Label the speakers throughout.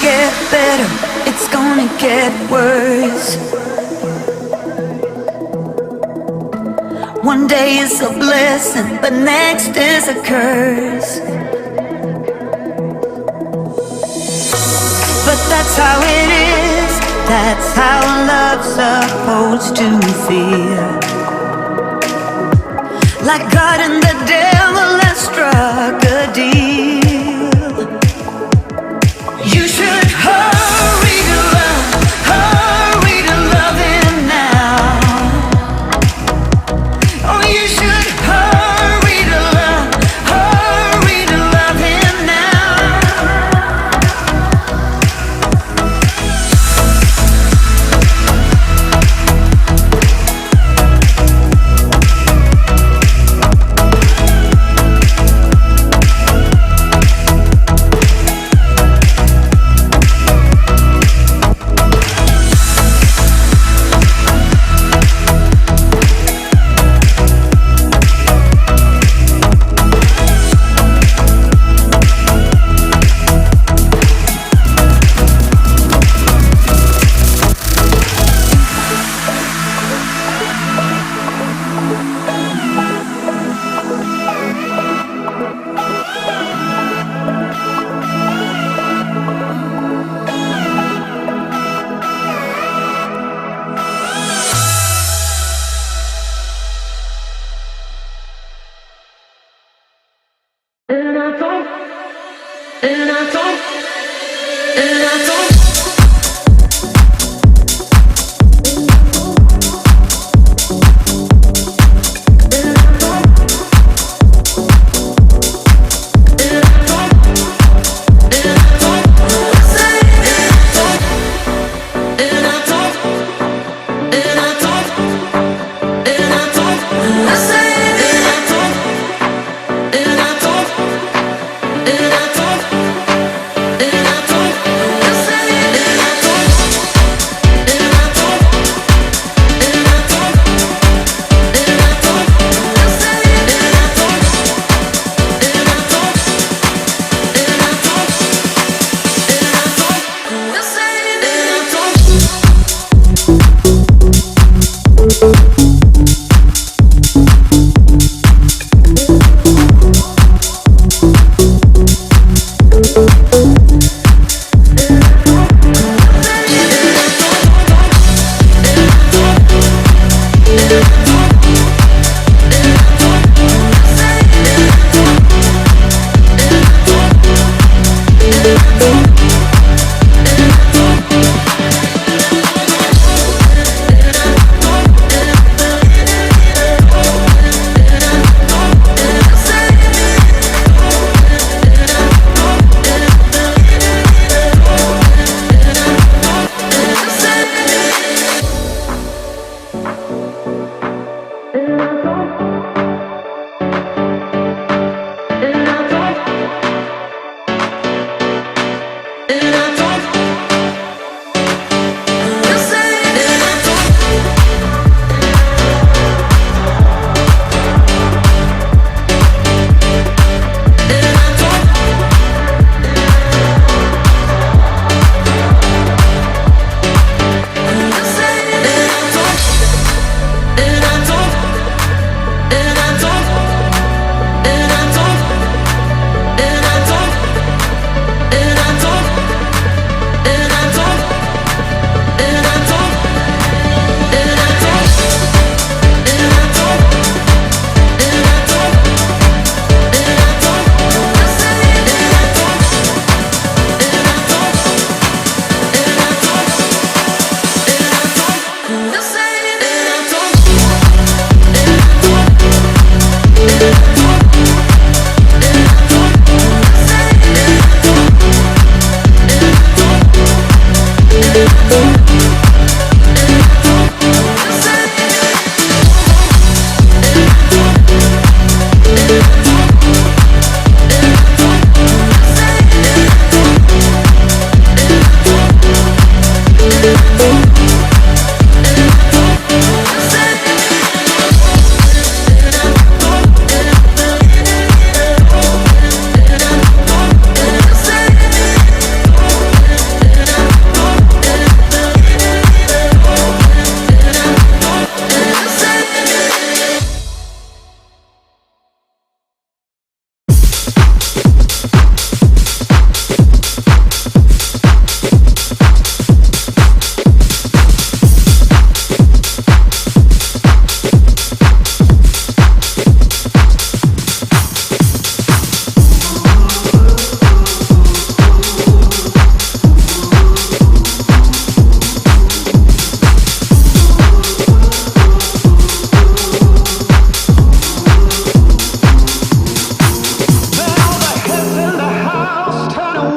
Speaker 1: get better, it's gonna get worse. One day is a blessing, the next is a curse. But that's how it is, that's how love's supposed to feel. Like God and the devil have struck a deal. You should hurry to love him now. Oh, you should hurry to love him now.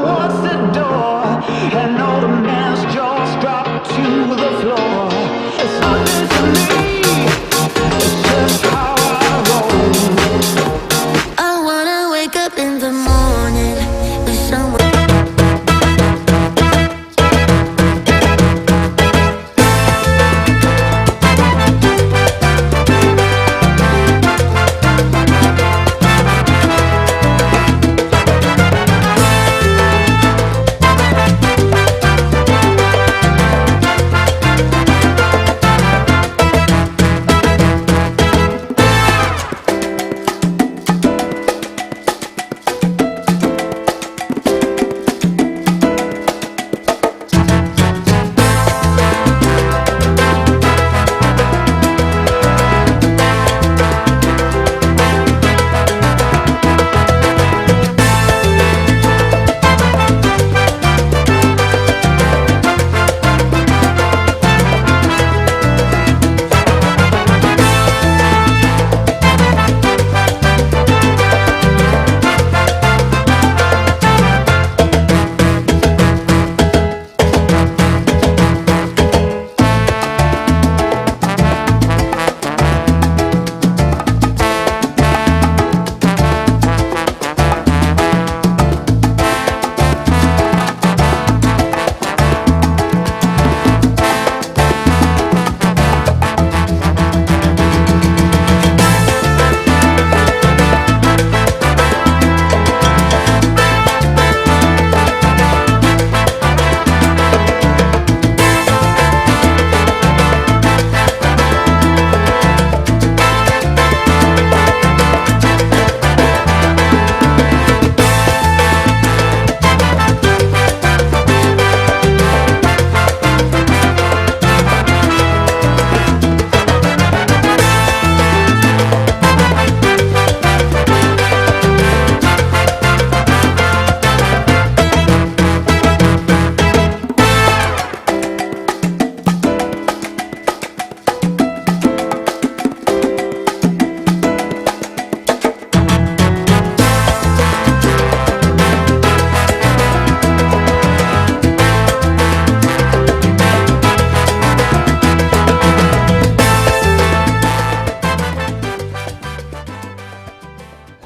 Speaker 1: towards the door, and all the man's jaws drop to the floor. It's nothing to me, it's just how I roll. I wanna wake up in the morning with someone.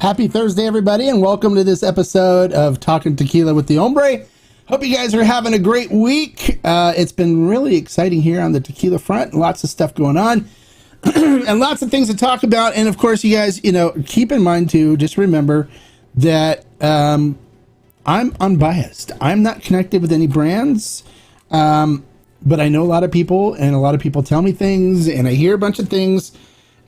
Speaker 2: Happy Thursday, everybody, and welcome to this episode of Talking Tequila with the Hombre. Hope you guys are having a great week. It's been really exciting here on the tequila front. Lots of stuff going on and lots of things to talk about. And of course, you guys, keep in mind too, just remember that I'm unbiased. I'm not connected with any brands, but I know a lot of people, and a lot of people tell me things, and I hear a bunch of things.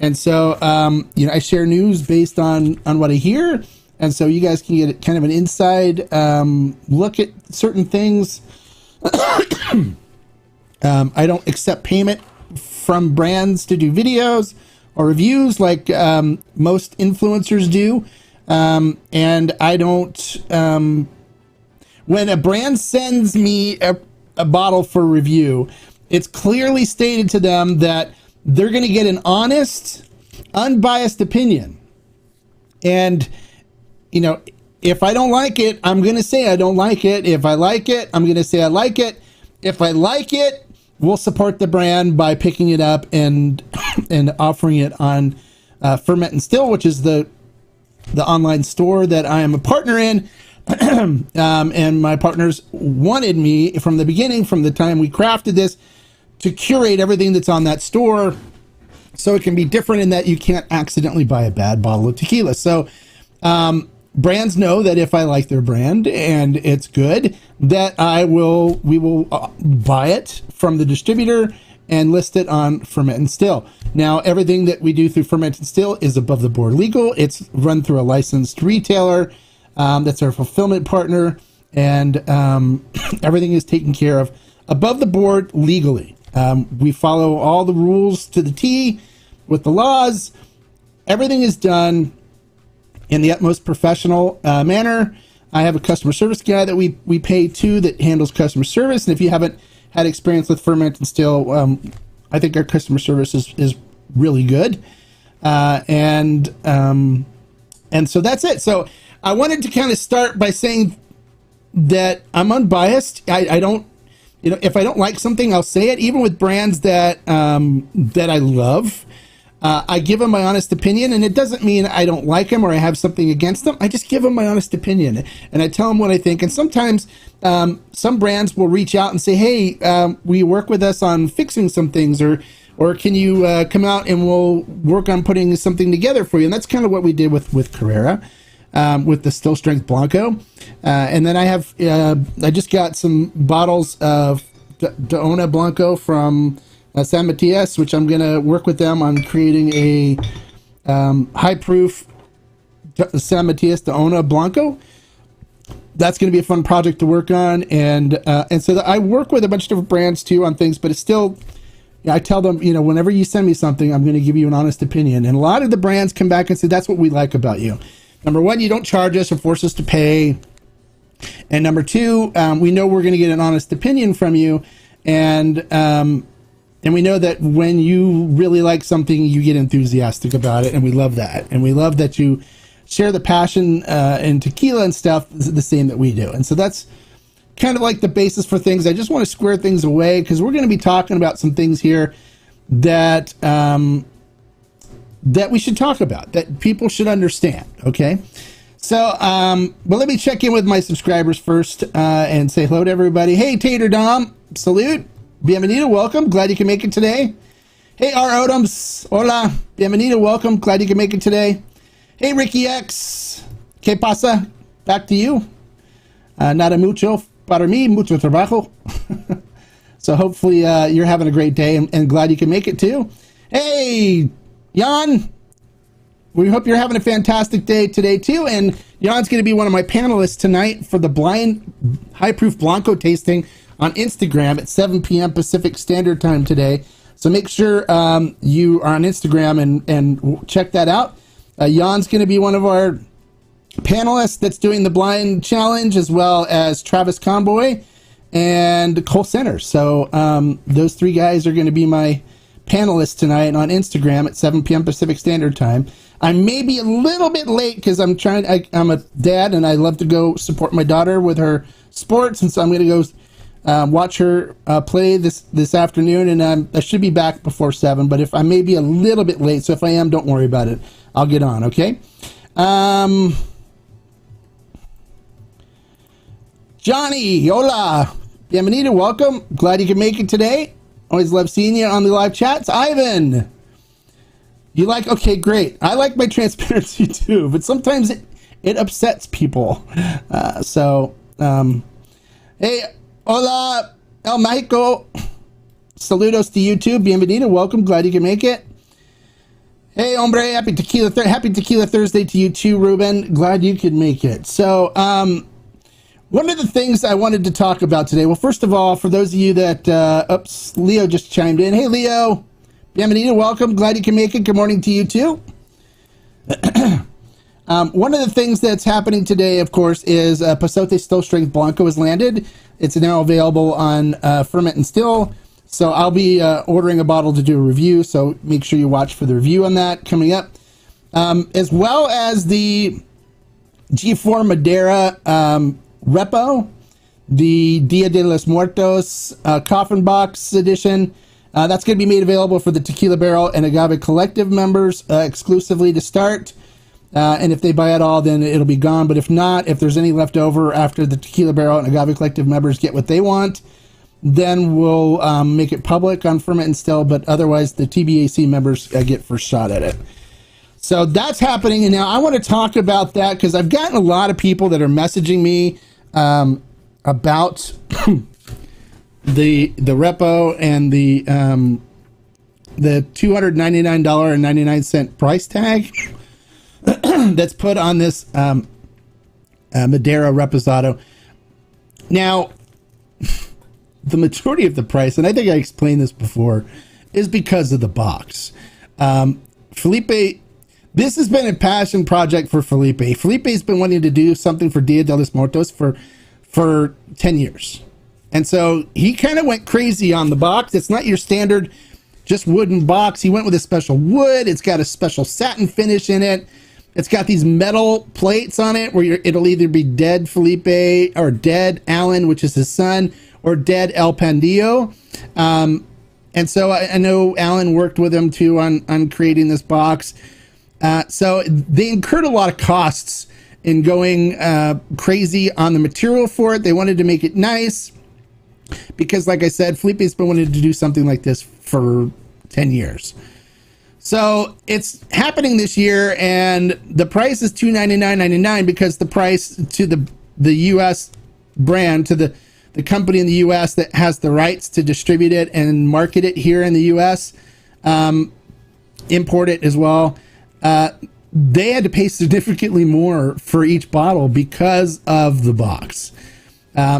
Speaker 2: And so, I share news based on what I hear. And so you guys can get kind of an inside look at certain things. I don't accept payment from brands to do videos or reviews like most influencers do. And I don't... when a brand sends me a bottle for review, it's clearly stated to them that they're going to get an honest, unbiased opinion. And, if I don't like it, I'm going to say I don't like it. If I like it, I'm going to say I like it. If I like it, we'll support the brand by picking it up and offering it on Ferment and Still, which is the online store that I am a partner in. And my partners wanted me from the beginning, from the time we crafted this, to curate everything that's on that store so it can be different in that you can't accidentally buy a bad bottle of tequila. So brands know that if I like their brand and it's good, that we will buy it from the distributor and list it on Ferment and Still. Now, everything that we do through Ferment and Still is above the board legal. It's run through a licensed retailer. That's our fulfillment partner. And everything is taken care of above the board legally. We follow all the rules to the T with the laws. Everything is done in the utmost professional manner. I have a customer service guy that we pay to that handles customer service. And if you haven't had experience with Ferment and Still, I think our customer service is really good. And so that's it. So I wanted to kind of start by saying that I'm unbiased. I don't, if I don't like something, I'll say it. Even with brands that that I love, I give them my honest opinion, and it doesn't mean I don't like them or I have something against them. I just give them my honest opinion, and I tell them what I think. And sometimes some brands will reach out and say, "Hey, will you work with us on fixing some things, or can you come out and we'll work on putting something together for you?" And that's kind of what we did with Carrera, with the Still Strength Blanco. And then I just got some bottles of D'Ona Blanco from San Matias, which I'm going to work with them on creating a high proof San Matias D'Ona Blanco. That's going to be a fun project to work on. And so I work with a bunch of different brands too on things, but it's still, I tell them, whenever you send me something, I'm going to give you an honest opinion. And a lot of the brands come back and say, that's what we like about you. Number one, you don't charge us or force us to pay. And number two, we know we're going to get an honest opinion from you. And we know that when you really like something, you get enthusiastic about it. And we love that. And we love that you share the passion in tequila and stuff the same that we do. And so that's kind of like the basis for things. I just want to square things away because we're going to be talking about some things here that that we should talk about, that people should understand. Okay. So, but let me check in with my subscribers first and say hello to everybody. Hey, Tater Dom, salute. Bienvenido, welcome. Glad you can make it today. Hey, R. Odoms, hola. Bienvenido, welcome. Glad you can make it today. Hey, Ricky X. ¿Qué pasa? Back to you. Nada mucho para mí, mucho trabajo. So hopefully you're having a great day and glad you can make it too. Hey, Jan. We hope you're having a fantastic day today too. And Jan's going to be one of my panelists tonight for the blind high proof Blanco tasting on Instagram at 7 p.m. Pacific Standard Time today. So make sure you are on Instagram and check that out. Jan's going to be one of our panelists that's doing the blind challenge, as well as Travis Conboy and Cole Center. So those three guys are going to be my panelists tonight on Instagram at 7 p.m. Pacific Standard Time. I may be a little bit late because I'm a dad and I love to go support my daughter with her sports, and so I'm going to go watch her play this afternoon, and I should be back before 7, but if I may be a little bit late, so if I am, don't worry about it. I'll get on, okay? Johnny, hola. Bienvenido, welcome. Glad you can make it today. Always love seeing you on the live chats. Ivan, okay, great. I like my transparency too, but sometimes it upsets people. Hey, hola, El Mexico. Saludos to you too. Bienvenido, welcome. Glad you can make it. Hey, hombre, happy Tequila Thursday to you too, Ruben. Glad you could make it. So, one of the things I wanted to talk about today, well, first of all, for those of you that, Leo just chimed in. Hey, Leo. Bienvenido, welcome. Glad you can make it. Good morning to you too. One of the things that's happening today, of course, is Pasote Still Strength Blanco has landed. It's now available on Ferment and Still. So I'll be ordering a bottle to do a review. So make sure you watch for the review on that coming up. As well as the G4 Madeira Repo, the Dia de los Muertos Coffin Box Edition. That's going to be made available for the Tequila Barrel and Agave Collective members exclusively to start. And if they buy it all, then it'll be gone. But if not, if there's any left over after the Tequila Barrel and Agave Collective members get what they want, then we'll make it public on Ferment and Still. But otherwise, the TBAC members get first shot at it. So that's happening. And now I want to talk about that because I've gotten a lot of people that are messaging me about the repo and the $299.99 price tag that's put on this Madeira Reposado. Now, the majority of the price, and I think I explained this before, is because of the box. Felipe, this has been a passion project for Felipe. Felipe's been wanting to do something for Dia de los Muertos for 10 years. And so he kind of went crazy on the box. It's not your standard just wooden box. He went with a special wood. It's got a special satin finish in it. It's got these metal plates on it where it'll either be dead Felipe or dead Alan, which is his son, or dead El Pandillo. And so I know Alan worked with him too on creating this box. So they incurred a lot of costs in going crazy on the material for it. They wanted to make it nice because, like I said, Felipe's been wanting to do something like this for 10 years. So it's happening this year, and the price is $299.99 because the price to the U.S. brand, to the company in the U.S. that has the rights to distribute it and market it here in the U.S., import it as well, they had to pay significantly more for each bottle because of the box.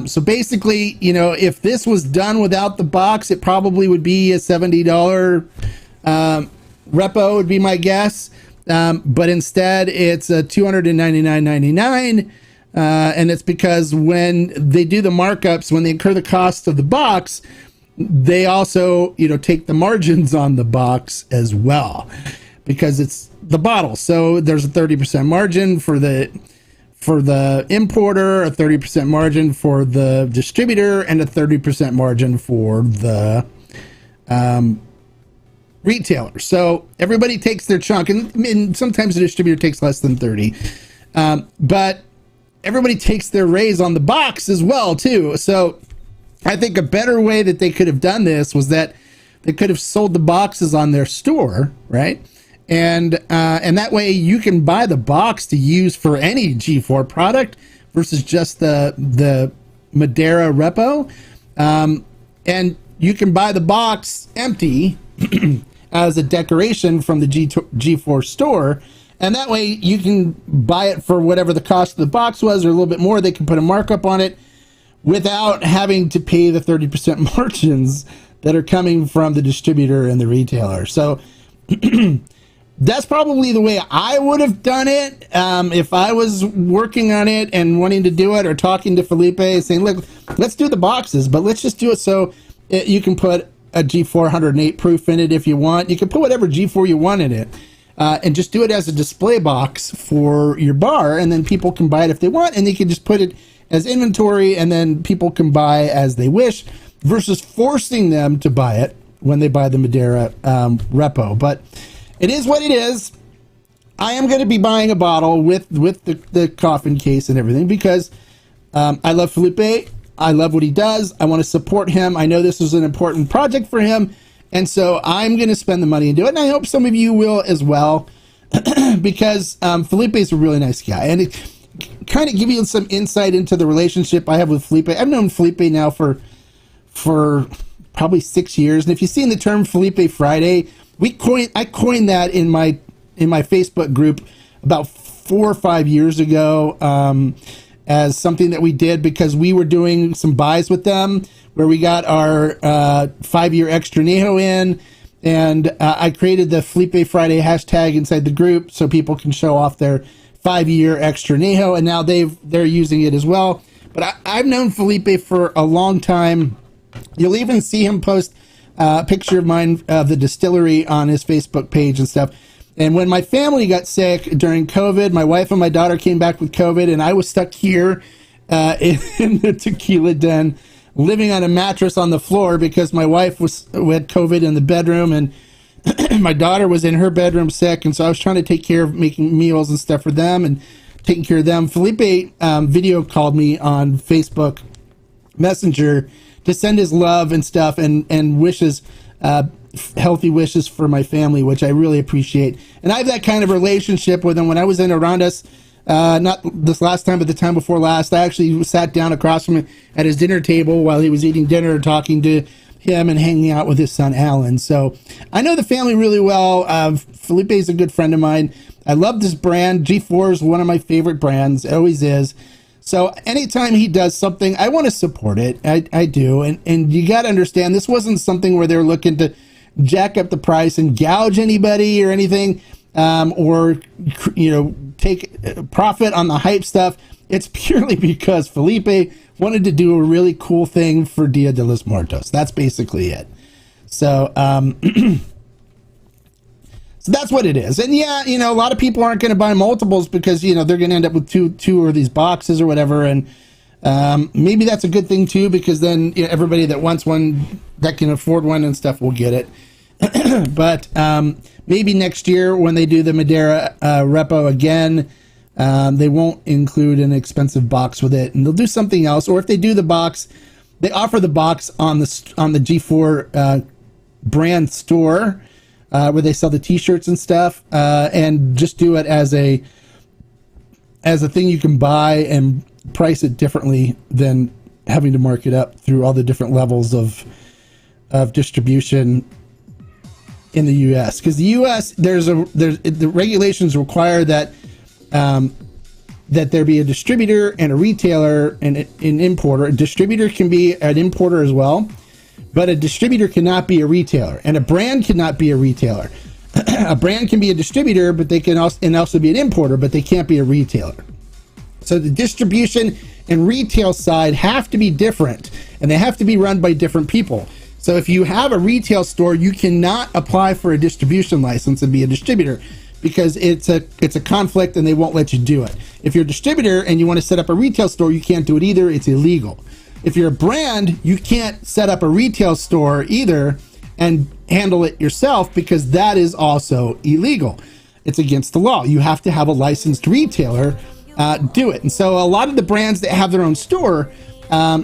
Speaker 2: So basically, you know, if this was done without the box, it probably would be a $70 repo would be my guess. But instead it's a $299.99. And it's because when they do the markups, when they incur the cost of the box, they also, you know, take the margins on the box as well, because it's the bottle. So there's a 30% margin for the importer, a 30% margin for the distributor, and a 30% margin for the retailer. So everybody takes their chunk, and sometimes the distributor takes less than 30. But everybody takes their raise on the box as well too. So I think a better way that they could have done this was that they could have sold the boxes on their store, right? And that way you can buy the box to use for any G4 product versus just the Madeira repo. And you can buy the box empty as a decoration from the G4 store. And that way you can buy it for whatever the cost of the box was, or a little bit more. They can put a markup on it without having to pay the 30% margins that are coming from the distributor and the retailer. So that's probably the way I would have done it if I was working on it and wanting to do it, or talking to Felipe saying, look, let's do the boxes, but let's just do it so you can put a G4 108 proof in it if you want. You can put whatever G4 you want in it. And just do it as a display box for your bar, and then people can buy it if they want, and they can just put it as inventory, and then people can buy as they wish, versus forcing them to buy it when they buy the Madeira repo. But it is what it is. I am going to be buying a bottle with the coffin case and everything because I love Felipe. I love what he does. I want to support him. I know this is an important project for him. And so I'm going to spend the money and do it. And I hope some of you will as well, because Felipe is a really nice guy. And it kind of give you some insight into the relationship I have with Felipe. I've known Felipe now for probably 6 years. And if you've seen the term Felipe Friday, I coined that in my Facebook group about 4 or 5 years ago as something that we did because we were doing some buys with them where we got our 5-year extra Nejo in, and I created the Felipe Friday hashtag inside the group so people can show off their 5-year extra Nejo, and now they're using it as well. But I've known Felipe for a long time. You'll even see him post a picture of mine of the distillery on his Facebook page and stuff. And when my family got sick during COVID, my wife and my daughter came back with COVID, and I was stuck here in the tequila den, living on a mattress on the floor because my wife had COVID in the bedroom, and my daughter was in her bedroom sick. And so I was trying to take care of making meals and stuff for them and taking care of them. Felipe video called me on Facebook Messenger to send his love and stuff and wishes, healthy wishes for my family, which I really appreciate. And I have that kind of relationship with him. When I was in Arandas, not this last time, but the time before last, I actually sat down across from him at his dinner table while he was eating dinner, talking to him and hanging out with his son, Alan. So I know the family really well. Felipe is a good friend of mine. I love this brand. G4 is one of my favorite brands. It always is. So anytime he does something, I want to support it. I do. And you got to understand, this wasn't something where they're looking to jack up the price and gouge anybody or anything, or, you know, take profit on the hype stuff. It's purely because Felipe wanted to do a really cool thing for Dia de los Muertos. That's basically it. So, So that's what it is. And yeah, you know, a lot of people aren't going to buy multiples because, you know, they're going to end up with two of these boxes or whatever. And maybe that's a good thing too, because then, you know, everybody that wants one, that can afford one and stuff, will get it. But maybe next year when they do the Madeira repo again, they won't include an expensive box with it, and they'll do something else. Or if they do the box, they offer the box on the G4 brand store, where they sell the t-shirts and stuff, and just do it as a thing you can buy and price it differently than having to mark it up through all the different levels of distribution in the US. Because the US, the regulations require that there be a distributor and a retailer and an importer. A distributor can be an importer as well, but a distributor cannot be a retailer, and a brand cannot be a retailer. A brand can be a distributor, but they can also be an importer, but they can't be a retailer. So the distribution and retail side have to be different, and they have to be run by different people. So if you have a retail store, you cannot apply for a distribution license and be a distributor, because it's a conflict and they won't let you do it. If you're a distributor and you want to set up a retail store, you can't do it either. It's illegal. If you're a brand, you can't set up a retail store either and handle it yourself, because that is also illegal. It's against the law. You have to have a licensed retailer do it. And so a lot of the brands that have their own store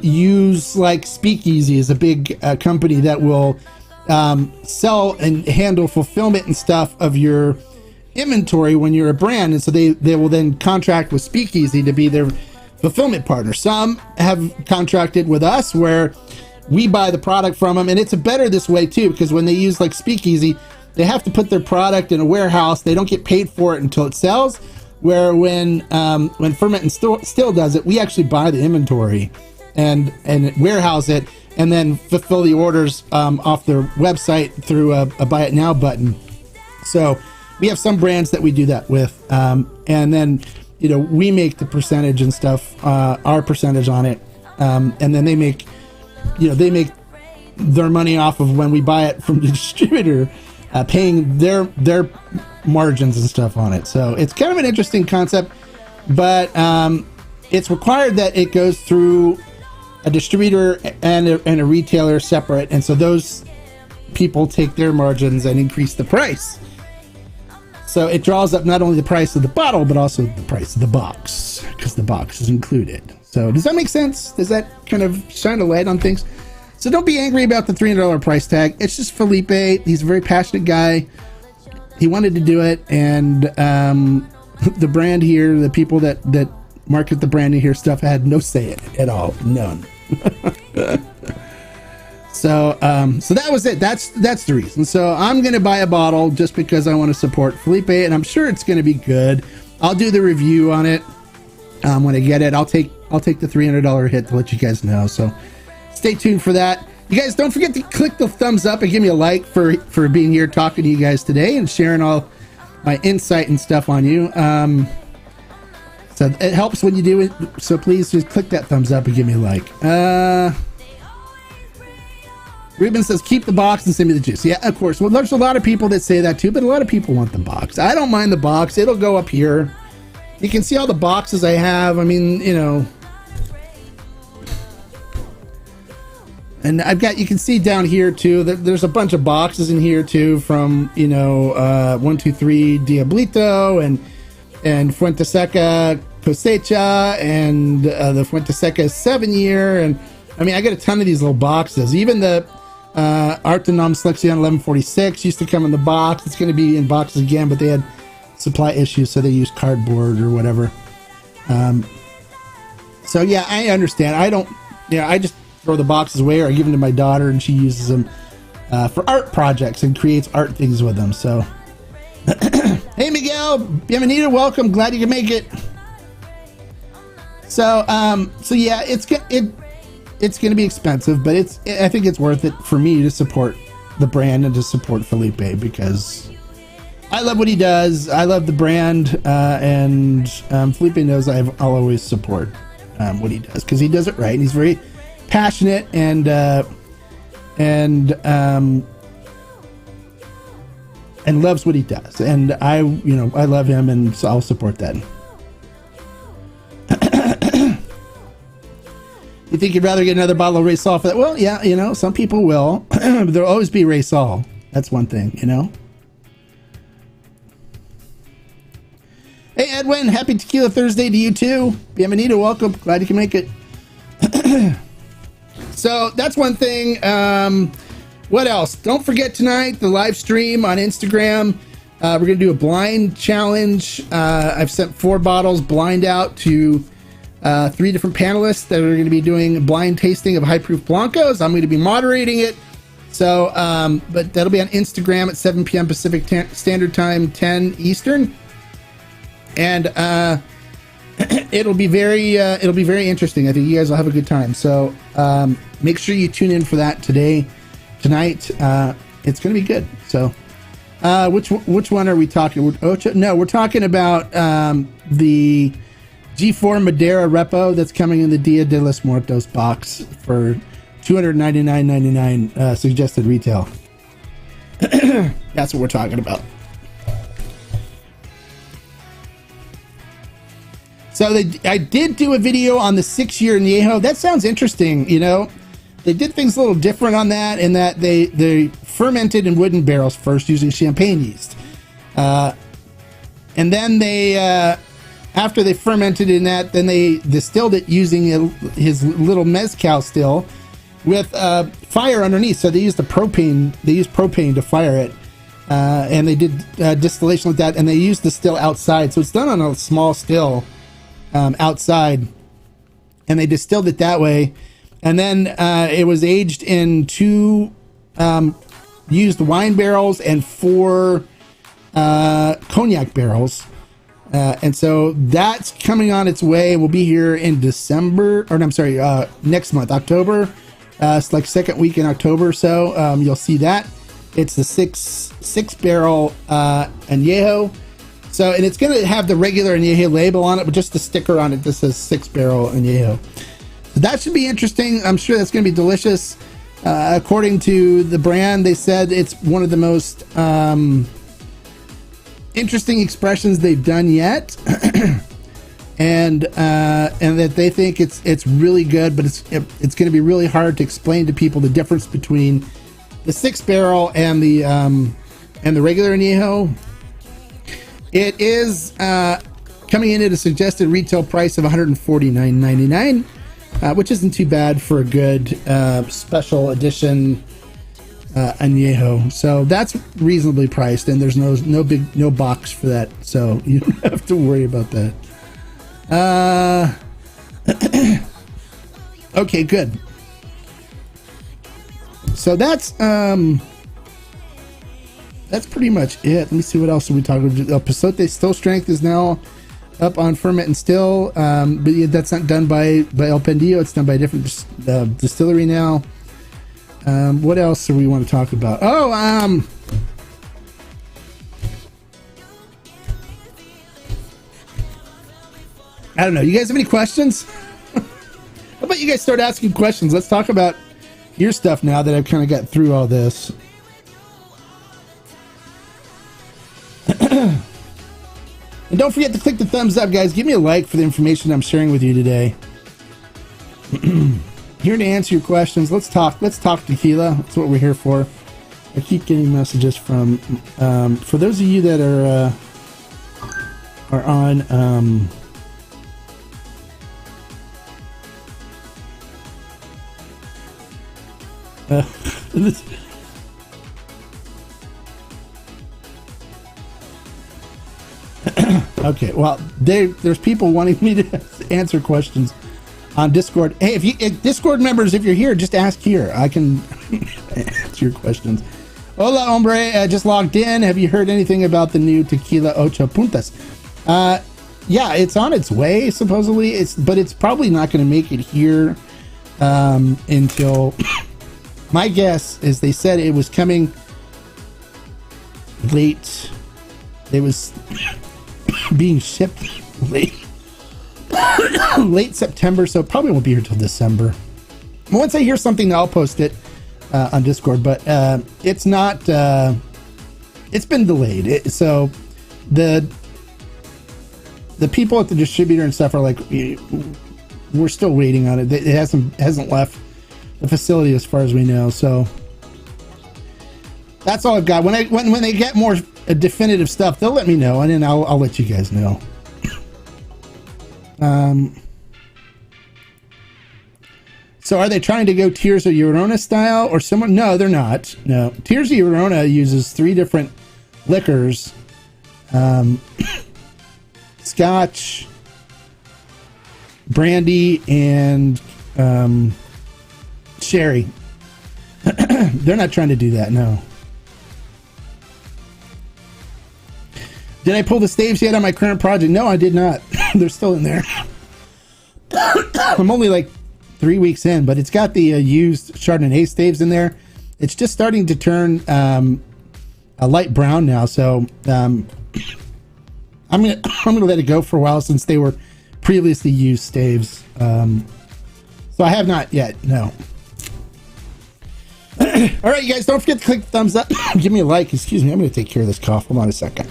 Speaker 2: use, like, Speakeasy is a big company that will sell and handle fulfillment and stuff of your inventory when you're a brand. And so they will then contract with Speakeasy to be their fulfillment partner. Some have contracted with us where we buy the product from them, and it's better this way too, because when they use like Speakeasy, they have to put their product in a warehouse. They don't get paid for it until it sells. Where when Ferment and Still does it, we actually buy the inventory and warehouse it, and then fulfill the orders off their website through a Buy It Now button. So we have some brands that we do that with, and then, you know, we make the percentage and stuff, our percentage on it, and then they make their money off of when we buy it from the distributor, paying their margins and stuff on it. So it's kind of an interesting concept, but it's required that it goes through a distributor and a retailer separate, and so those people take their margins and increase the price. So it draws up not only the price of the bottle, but also the price of the box, because the box is included. So does that make sense? Does that kind of shine a light on things? So don't be angry about the $300 price tag. It's just Felipe. He's a very passionate guy. He wanted to do it, and the brand here, the people that market the brand here stuff, had no say in it at all. None. So that was it. That's the reason. So I'm going to buy a bottle just because I want to support Felipe, and I'm sure it's going to be good. I'll do the review on it when I get it. I'll take the $300 hit to let you guys know. So stay tuned for that. You guys, don't forget to click the thumbs up and give me a like for being here talking to you guys today and sharing all my insight and stuff on you. So it helps when you do it. So please just click that thumbs up and give me a like. Ruben says, keep the box and send me the juice. Yeah, of course. Well, there's a lot of people that say that too, but a lot of people want the box. I don't mind the box. It'll go up here. You can see all the boxes I have. I mean, you know. And you can see down here too, that there's a bunch of boxes in here too from, 123 Diablito and Fuente Seca Cosecha and the Fuente Seca 7-year. And I mean, I got a ton of these little boxes. Even the Artenom Selection 1146 used to come in the box. It's going to be in boxes again, but they had supply issues, so they used cardboard or whatever. So yeah, I understand. I just throw the boxes away, or I give them to my daughter, and she uses them for art projects and creates art things with them. So, hey Miguel, bienvenido, welcome. Glad you can make it. So yeah, it's going to be expensive, but I think it's worth it for me to support the brand and to support Felipe, because I love what he does. I love the brand, and Felipe knows I'll always support what he does, because he does it right, and he's very passionate and and loves what he does. And I love him, and so I'll support that. You think you'd rather get another bottle of Raysol for that? Well, yeah, some people will. But there'll always be Raysol. That's one thing, Hey, Edwin, happy Tequila Thursday to you too. Bienvenido, welcome. Glad you can make it. So that's one thing. What else? Don't forget tonight, the live stream on Instagram. We're going to do a blind challenge. I've sent 4 bottles blind out to 3 different panelists that are going to be doing a blind tasting of high proof Blancos. I'm going to be moderating it. So, but that'll be on Instagram at 7 p.m. Pacific Standard Time, 10 Eastern. And it'll be very interesting. I think you guys will have a good time. So make sure you tune in for that tonight. It's going to be good. So which one are we talking? No, we're talking about the G4 Madeira Repo that's coming in the Dia de los Muertos box for $299.99 suggested retail. That's what we're talking about. So I did do a video on the 6-year Añejo. That sounds interesting. They did things a little different on that, in that they fermented in wooden barrels first using champagne yeast, and then they after they fermented in that, then they distilled it using his little mezcal still with fire underneath. So they used propane to fire it, and they did distillation like that, and they used the still outside. So it's done on a small still outside, and they distilled it that way. And then it was aged in 2 used wine barrels and 4 cognac barrels. And so that's coming on its way. We'll be here in next month, October. It's like second week in October or so. You'll see that. It's the six barrel Añejo. So, and it's going to have the regular Añejo label on it, but just the sticker on it that says 6 barrel Añejo. So that should be interesting. I'm sure that's going to be delicious. According to the brand, they said it's one of the most interesting expressions they've done yet, and that they think it's really good, but it's going to be really hard to explain to people the difference between the 6 barrel and the regular Añejo. It is coming in at a suggested retail price of $149.99, which isn't too bad for a good special edition Añejo. So that's reasonably priced, and there's no box for that, so you don't have to worry about that. Okay, good. So that's pretty much it. Let me see what else are we talking about. Pasote Still Strength is now up on ferment and still, but that's not done by El Pendillo. It's done by a different distillery now. What else do we want to talk about? I don't know. You guys have any questions? How about you guys start asking questions? Let's talk about your stuff now that I've kind of got through all this. And don't forget to click the thumbs up, guys. Give me a like for the information I'm sharing with you today. Here to answer your questions. Let's talk tequila. That's what we're here for. I keep getting messages from for those of you that are on okay, well, there's people wanting me to answer questions on Discord. Hey, if Discord members, if you're here, just ask here. I can answer your questions. Hola, hombre, just logged in. Have you heard anything about the new Tequila Ocho Puntas? Yeah, it's on its way, supposedly. But it's probably not going to make it here until... My guess is they said it was coming late. It was being shipped late September, so it probably won't be here till December. Once I hear something, I'll post it on Discord, but it's not it's been delayed. So the people at the distributor and stuff are like, we're still waiting on it. It hasn't left the facility as far as we know. So that's all I've got. When they get more definitive stuff, they'll let me know, and then I'll let you guys know. So are they trying to go Tears of Llorona style or someone? No, they're not. No, Tears of Llorona uses 3 different liquors: Scotch, brandy, and sherry. They're not trying to do that. No. Did I pull the staves yet on my current project? No, I did not. They're still in there. I'm only like 3 weeks in, but it's got the used Chardonnay staves in there. It's just starting to turn a light brown now, so I'm gonna let it go for a while since they were previously used staves. So I have not yet. No. All right, you guys, don't forget to click the thumbs up. Give me a like. Excuse me, I'm gonna take care of this cough. Hold on a second.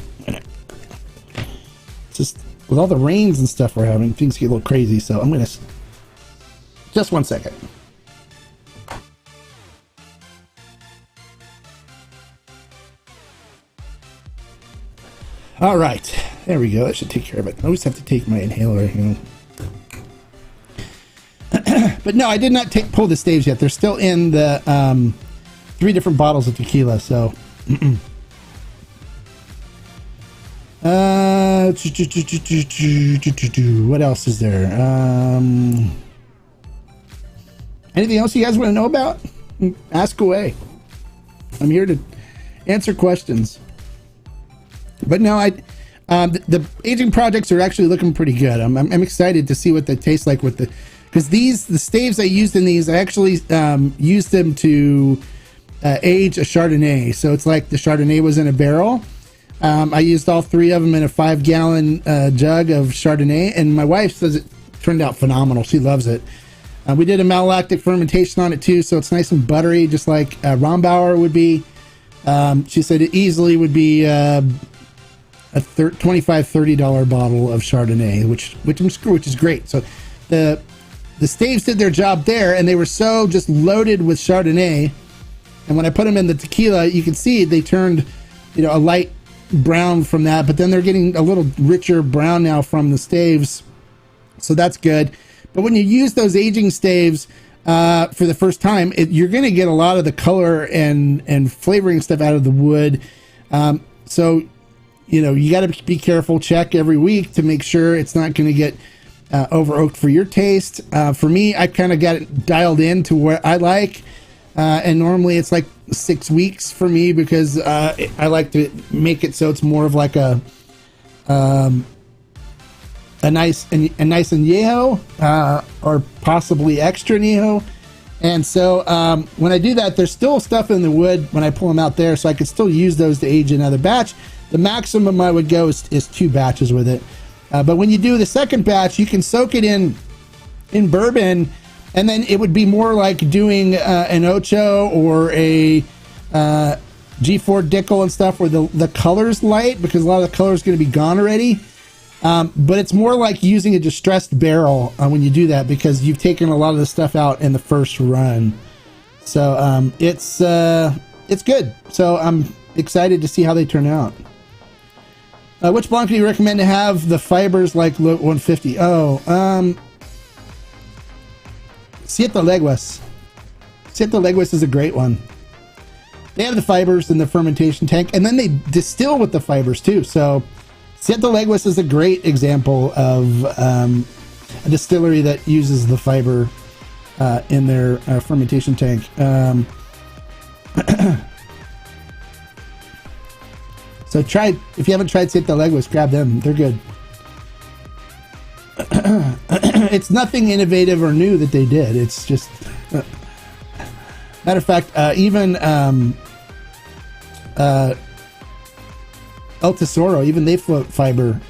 Speaker 2: Just with all the rains and stuff we're having, things get a little crazy. So I'm gonna just 1 second. All right, there we go. That should take care of it. I always have to take my inhaler, you know. But no, I did not pull the staves yet. They're still in the 3 different bottles of tequila. So. What else is there? Anything else you guys want to know about? Ask away. I'm here to answer questions. But no, the aging projects are actually looking pretty good. I'm excited to see what they taste like with because the staves I used in these, I actually used them to age a Chardonnay. So it's like the Chardonnay was in a barrel. I used all 3 of them in a 5-gallon jug of Chardonnay, and my wife says it turned out phenomenal. She loves it. We did a malolactic fermentation on it too, so it's nice and buttery, just like Rombauer would be. She said it easily would be a $25-$30 bottle of Chardonnay, which is great. So the staves did their job there, and they were so just loaded with Chardonnay. And when I put them in the tequila, you can see they turned, a light brown from that, but then they're getting a little richer brown now from the staves, so that's good. But when you use those aging staves for the first time, you're going to get a lot of the color and flavoring stuff out of the wood. So you got to be careful, check every week to make sure it's not going to get over oaked for your taste. For me, I kind of got it dialed in to what I like, and normally it's like 6 weeks for me because I like to make it so it's more of like a nice añejo or possibly extra añejo. And so when I do that, there's still stuff in the wood when I pull them out there, so I could still use those to age another batch. The maximum I would go is 2 batches with it. But when you do the second batch, you can soak it in bourbon, and then it would be more like doing an Ocho or a G4 Dickel and stuff where the color's light, because a lot of the color is going to be gone already. But it's more like using a distressed barrel when you do that, because you've taken a lot of the stuff out in the first run. So it's good. So I'm excited to see how they turn out. Which Blanc do you recommend to have the fibers like 150? Siete Leguas. Siete Leguas is a great one. They have the fibers in the fermentation tank, and then they distill with the fibers too. So Siete Leguas is a great example of a distillery that uses the fiber in their fermentation tank. So if you haven't tried Siete Leguas, grab them. They're good. It's nothing innovative or new that they did. It's just matter of fact, even El Tesoro, even they float fiber,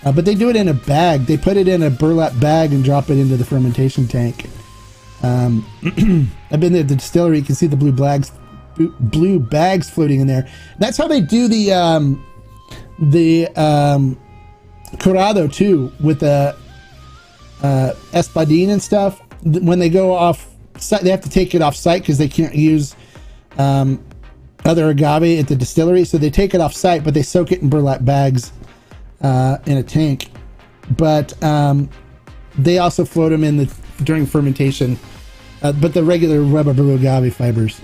Speaker 2: but they do it in a bag. They put it in a burlap bag and drop it into the fermentation tank. I've been at the distillery. You can see the blue blue bags floating in there. That's how they do the Curado too, with the Espadín and stuff. When they go off site, they have to take it off site because they can't use other agave at the distillery, so they take it off site, but they soak it in burlap bags in a tank. But they also float them in during fermentation, but the regular rubber blue agave fibers.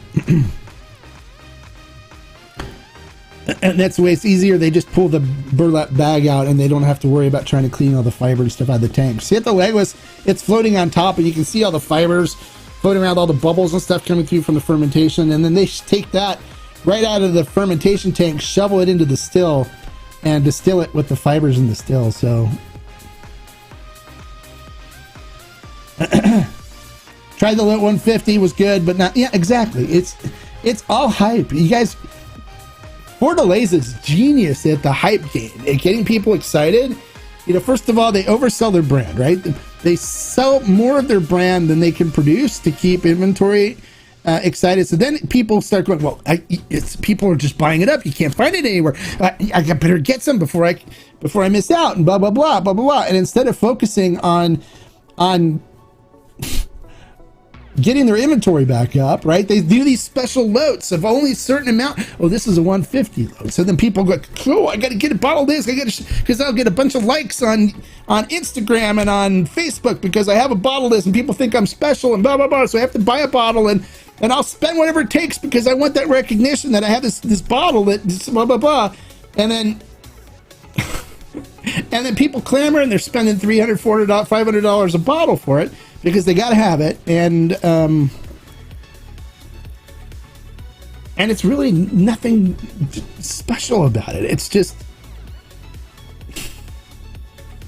Speaker 2: And that's the way it's easier. They just pull the burlap bag out and they don't have to worry about trying to clean all the fiber and stuff out of the tank. See at the Leguas, it's floating on top and you can see all the fibers floating around, all the bubbles and stuff coming through from the fermentation. And then they take that right out of the fermentation tank, shovel it into the still, and distill it with the fibers in the still. So tried the Lit 150, was good, but not, yeah, exactly. It's all hype. You guys, Fortaleza is genius at the hype game, at getting people excited. You know, first of all, they oversell their brand, right? They sell more of their brand than they can produce to keep inventory excited. So then people start going, well, people are just buying it up. You can't find it anywhere. I better get some before I miss out, and blah, blah, blah, blah, blah, blah. And instead of focusing on getting their inventory back up, right? They do these special loads of only a certain amount. Oh, this is a 150 load. So then people go, cool, I got to get a bottle of this. Because I'll get a bunch of likes on Instagram and on Facebook because I have a bottle of this and people think I'm special and blah, blah, blah. So I have to buy a bottle and I'll spend whatever it takes because I want that recognition that I have this bottle that blah, blah, blah. And then people clamor and they're spending $300, $400, $500 a bottle for it, because they got to have it, and it's really nothing special about it. It's just,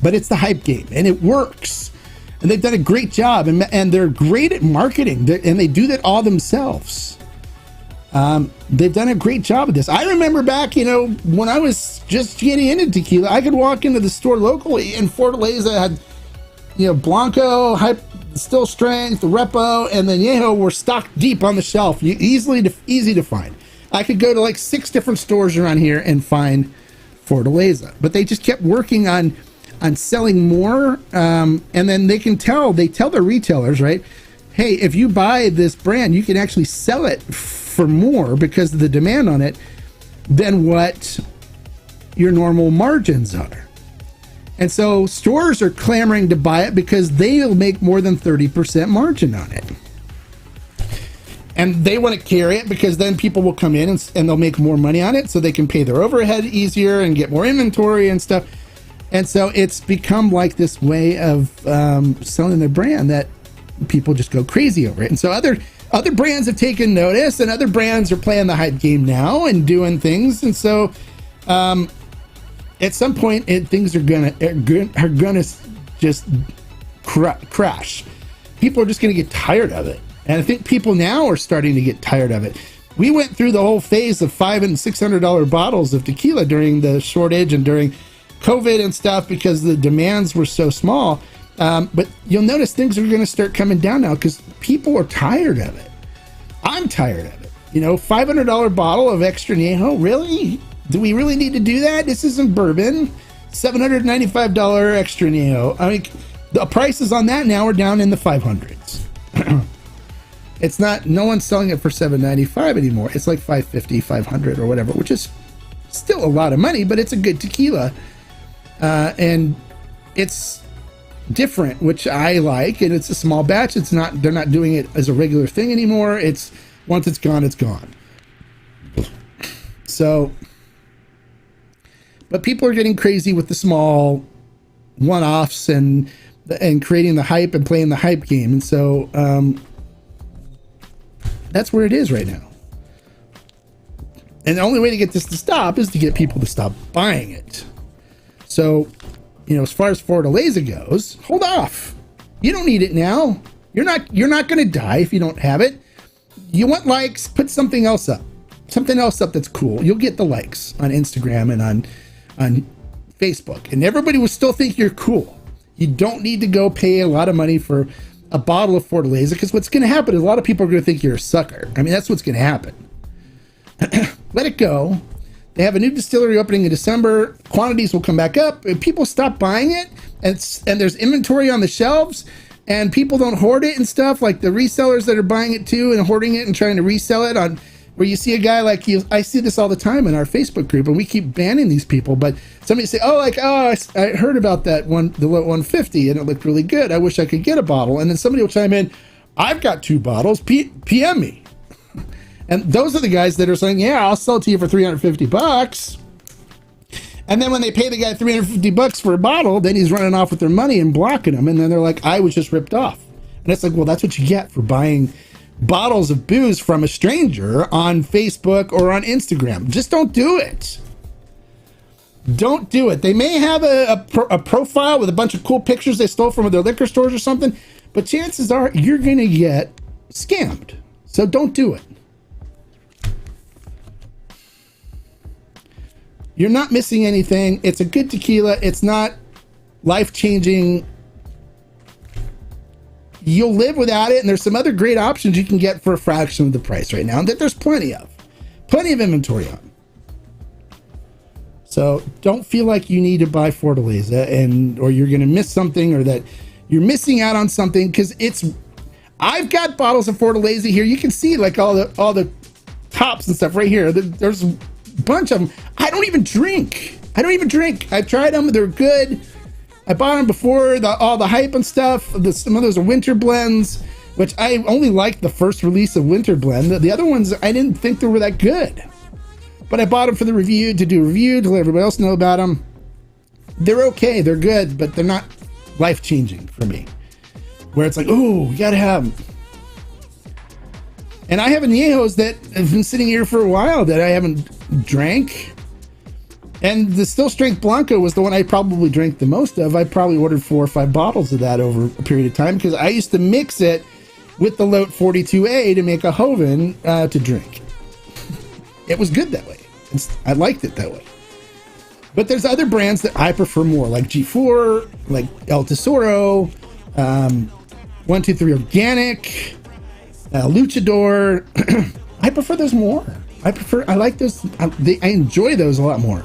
Speaker 2: but it's the hype game, and it works, and they've done a great job, and they're great at marketing, and they do that all themselves. They've done a great job of this. I remember back, when I was just getting into tequila, I could walk into the store locally, and Fortaleza had, Blanco, hype, still strength, the Repo, and the Añejo were stocked deep on the shelf, easy to find. I could go to like 6 different stores around here and find Fortaleza, but they just kept working on selling more, and then they tell their retailers, right, hey, if you buy this brand, you can actually sell it for more because of the demand on it than what your normal margins are. And so stores are clamoring to buy it because they'll make more than 30% margin on it. And they want to carry it because then people will come in and they'll make more money on it so they can pay their overhead easier and get more inventory and stuff. And so it's become like this way of selling their brand that people just go crazy over it. And so other brands have taken notice, and other brands are playing the hype game now and doing things. And so at some point, things are gonna just crash. People are just gonna get tired of it, and I think people now are starting to get tired of it. We went through the whole phase of $500 and $600 bottles of tequila during the shortage and during COVID and stuff because the demands were so small. But you'll notice things are going to start coming down now because people are tired of it. I'm tired of it. $500 bottle of extra añejo, really? Do we really need to do that? This isn't bourbon. $795 extra añejo. I mean, the prices on that now are down in the 500s. It's not, no one's selling it for $795 anymore. It's like $550, $500 or whatever, which is still a lot of money, but it's a good tequila. And it's different, which I like, and it's a small batch. They're not doing it as a regular thing anymore. It's, once it's gone, it's gone. So, but people are getting crazy with the small one-offs and creating the hype and playing the hype game. And so that's where it is right now. And the only way to get this to stop is to get people to stop buying it. So, as far as Fortaleza goes, hold off. You don't need it now. You're not going to die if you don't have it. You want likes, put something else up. Something else up that's cool. You'll get the likes on Instagram and on Facebook. And everybody will still think you're cool. You don't need to go pay a lot of money for a bottle of Fortaleza, because what's going to happen is a lot of people are going to think you're a sucker. I mean, that's what's going to happen. Let it go. They have a new distillery opening in December. Quantities will come back up. If people stop buying it, and there's inventory on the shelves, and people don't hoard it and stuff, like the resellers that are buying it too and hoarding it and trying to resell it on, where you see a guy like you. I see this all the time in our Facebook group, and we keep banning these people. But somebody say, I heard about that one, the 150, and it looked really good. I wish I could get a bottle. And then somebody will chime in, I've got 2 bottles. PM me. And those are the guys that are saying, yeah, I'll sell it to you for $350. And then when they pay the guy $350 for a bottle, then he's running off with their money and blocking them. And then they're like, I was just ripped off. And it's like, well, that's what you get for buying bottles of booze from a stranger on Facebook or on Instagram. Just don't do it. Don't do it. They may have a profile with a bunch of cool pictures they stole from their liquor stores or something, but chances are you're going to get scammed. So don't do it. You're not missing anything. It's a good tequila. It's not life-changing. You'll live without it, and there's some other great options you can get for a fraction of the price right now that there's plenty of inventory on. So don't feel like you need to buy Fortaleza or you're going to miss something, or that you're missing out on something, because I've got bottles of Fortaleza here. You can see like all the tops and stuff right here. There's a bunch of them. I don't even drink. I've tried them. They're good. I bought them before all the hype and stuff. Some of those are winter blends, which I only liked the first release of winter blend. The other ones, I didn't think they were that good. But I bought them for the review, to do a review, to let everybody else know about them. They're okay. They're good, but they're not life-changing for me. Where it's like, oh, you got to have them. And I have añejos that have been sitting here for a while that I haven't drank. And the Still Strength Blanco was the one I probably drank the most of. I probably ordered 4 or 5 bottles of that over a period of time, because I used to mix it with the Lote 42A to make a Joven to drink. It was good that way. I liked it that way. But there's other brands that I prefer more, like G4, like El Tesoro, 123 Organic, Luchador. I prefer those more. I like those. I enjoy those a lot more.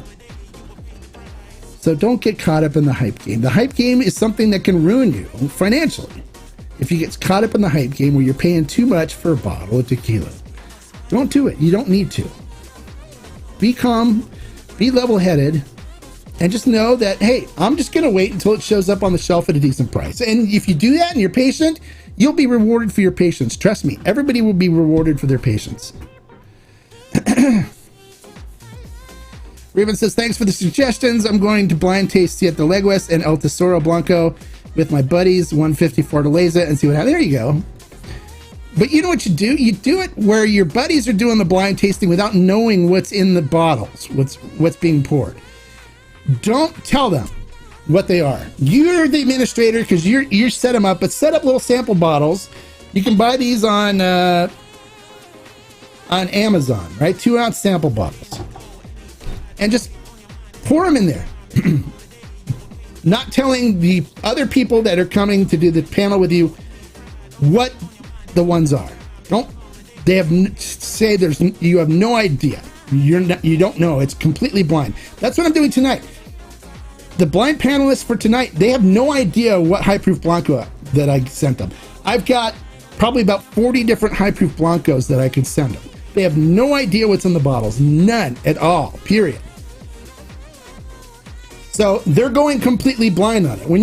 Speaker 2: So don't get caught up in the hype game. The hype game is something that can ruin you financially. If you get caught up in the hype game where you're paying too much for a bottle of tequila, don't do it. You don't need to. Be calm, be level-headed, and just know that, hey, I'm just going to wait until it shows up on the shelf at a decent price. And if you do that and you're patient, you'll be rewarded for your patience. Trust me, everybody will be rewarded for their patience. Raven says, thanks for the suggestions. I'm going to blind taste Siete Leguas and El Tesoro Blanco with my buddies, 150 Fortaleza, and see what happens. There you go. But you know what you do? You do it where your buddies are doing the blind tasting without knowing what's in the bottles, what's being poured. Don't tell them what they are. You're the administrator, because you set them up, but set up little sample bottles. You can buy these on Amazon, right? 2-ounce sample bottles. And just pour them in there. Not telling the other people that are coming to do the panel with you what the ones are. You have no idea. You don't know. It's completely blind. That's what I'm doing tonight. The blind panelists for tonight, they have no idea what high proof Blanco that I sent them. I've got probably about 40 different high proof Blancos that I can send them. They have no idea what's in the bottles. None at all. Period. So they're going completely blind on it. When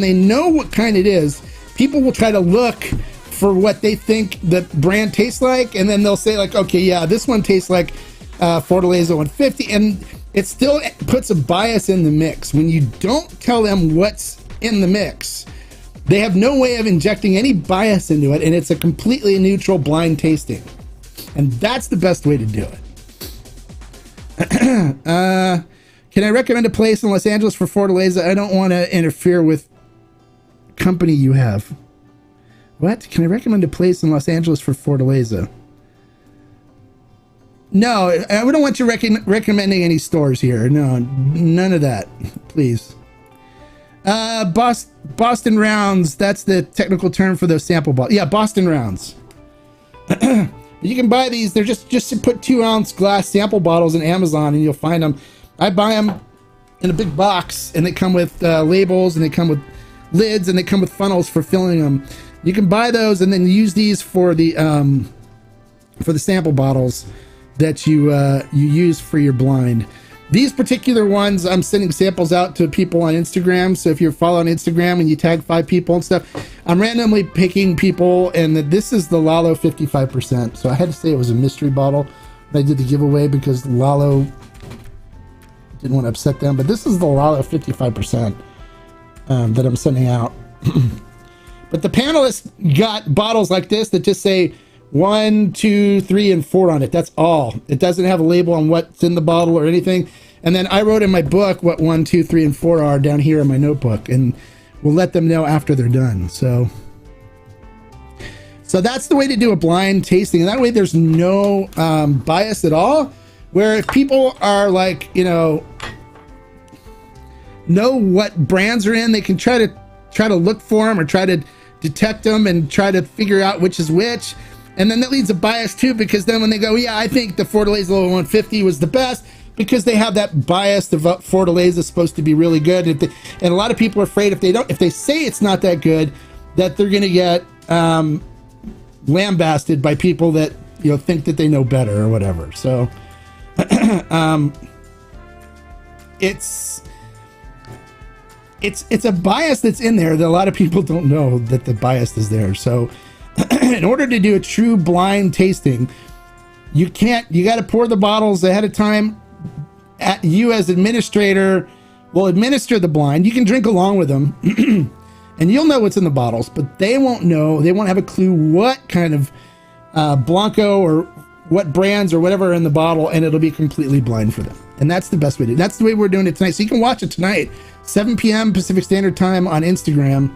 Speaker 2: they know what kind it is, people will try to look for what they think the brand tastes like, and then they'll say like, okay, yeah, this one tastes like Fortaleza 150, and it still puts a bias in the mix. When you don't tell them what's in the mix, they have no way of injecting any bias into it, and it's a completely neutral blind tasting. And that's the best way to do it. Can I recommend a place in Los Angeles for Fortaleza? I don't want to interfere with company you have. What? Can I recommend a place in Los Angeles for Fortaleza? No, I don't want you recommending any stores here. No, none of that, please. Boston Rounds. That's the technical term for those sample bottles. Yeah, Boston Rounds. But you can buy these. They're just to put 2-ounce glass sample bottles in Amazon, and you'll find them. I buy them in a big box, and they come with labels, and they come with lids, and they come with funnels for filling them. You can buy those and then use these for the sample bottles that you use for your blind. These particular ones, I'm sending samples out to people on Instagram. So if you're following Instagram and you tag 5 people and stuff, I'm randomly picking people, and this is the Lalo 55%. So I had to say it was a mystery bottle. I did the giveaway because Lalo didn't want to upset them, but this is the Lalo 55% that I'm sending out. But the panelists got bottles like this that just say 1, 2, 3, and 4 on it. That's all. It doesn't have a label on what's in the bottle or anything. And then I wrote in my book what 1, 2, 3, and 4 are down here in my notebook, and we'll let them know after they're done. So that's the way to do a blind tasting, and that way there's no bias at all. Where if people are like, know what brands are in, they can try to look for them or try to detect them and try to figure out which is which. And then that leads a bias too, because then when they go, yeah, I think the Fortaleza 150 was the best, because they have that bias that Fortaleza is supposed to be really good. And a lot of people are afraid if they say it's not that good, that they're going to get lambasted by people that think that they know better or whatever. So it's a bias that's in there that a lot of people don't know that the bias is there. So in order to do a true blind tasting, you got to pour the bottles ahead of time. You as administrator will administer the blind. You can drink along with them and you'll know what's in the bottles, but they won't know. They won't have a clue what kind of Blanco or what brands or whatever are in the bottle, and it'll be completely blind for them. And that's the best way to do it. That's the way we're doing it tonight. So you can watch it tonight, 7 p.m. Pacific Standard Time on Instagram.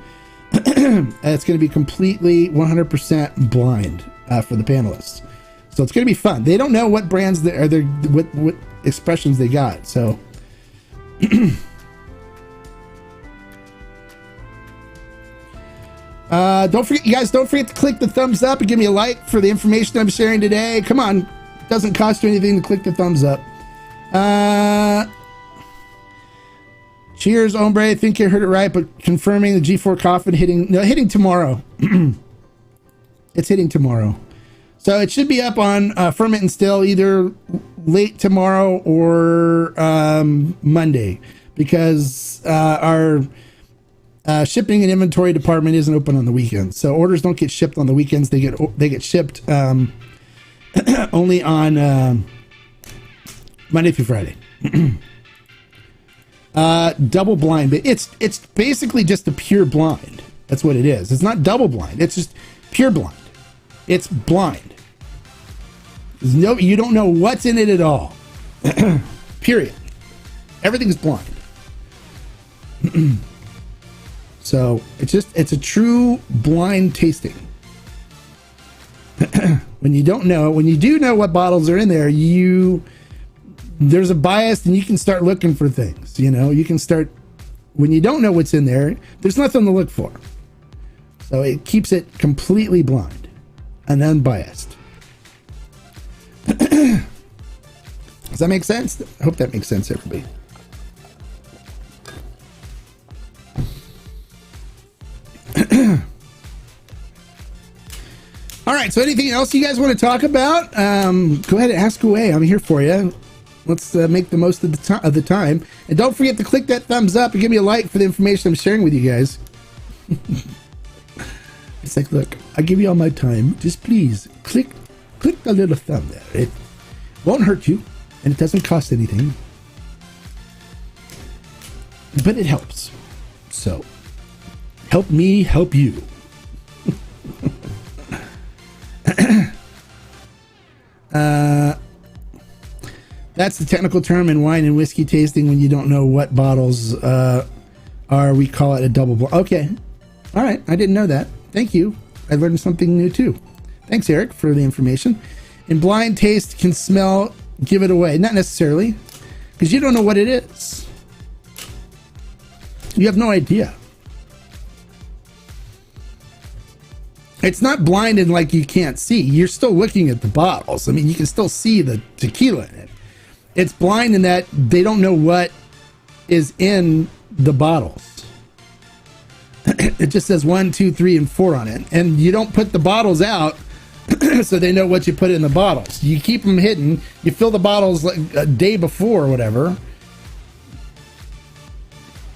Speaker 2: It's going to be completely 100% blind for the panelists. So it's going to be fun. They don't know what brands what expressions they got. So don't forget to click the thumbs up and give me a like for the information I'm sharing today. Come on, it doesn't cost you anything to click the thumbs up. Cheers, Hombre. I think you heard it right, but confirming the G4 coffin hitting tomorrow. It's hitting tomorrow. So it should be up on Ferment and Still either late tomorrow or Monday, because our shipping and inventory department isn't open on the weekends. So orders don't get shipped on the weekends. They get shipped only on Monday through Friday. Double blind, but it's basically just a pure blind. That's what it is. It's not double blind. It's just pure blind. It's blind. You don't know what's in it at all. Period. Everything's blind. So it's a true blind tasting. When you do know what bottles are in there, there's a bias, and you can start looking for things. You can start, when you don't know what's in there, there's nothing to look for. So it keeps it completely blind and unbiased. Does that make sense? I hope that makes sense, everybody. All right, so anything else you guys want to talk about? Go ahead and ask away. I'm here for you. Let's make the most of the time. And don't forget to click that thumbs up and give me a like for the information I'm sharing with you guys. It's like, look, I give you all my time. Just please click the little thumb there. It won't hurt you, and it doesn't cost anything. But it helps. So, help me help you. That's the technical term in wine and whiskey tasting when you don't know what bottles are. We call it a double blind. Okay. All right. I didn't know that. Thank you. I learned something new too. Thanks, Eric, for the information. In blind taste, can smell, give it away. Not necessarily, because you don't know what it is. You have no idea. it's not blinded like you can't see. You're still looking at the bottles. I mean, you can still see the tequila in it. It's blind in that they don't know what is in the bottles. It just says 1, 2, 3, and 4 on it. And you don't put the bottles out so they know what you put in the bottles. You keep them hidden. You fill the bottles like a day before or whatever.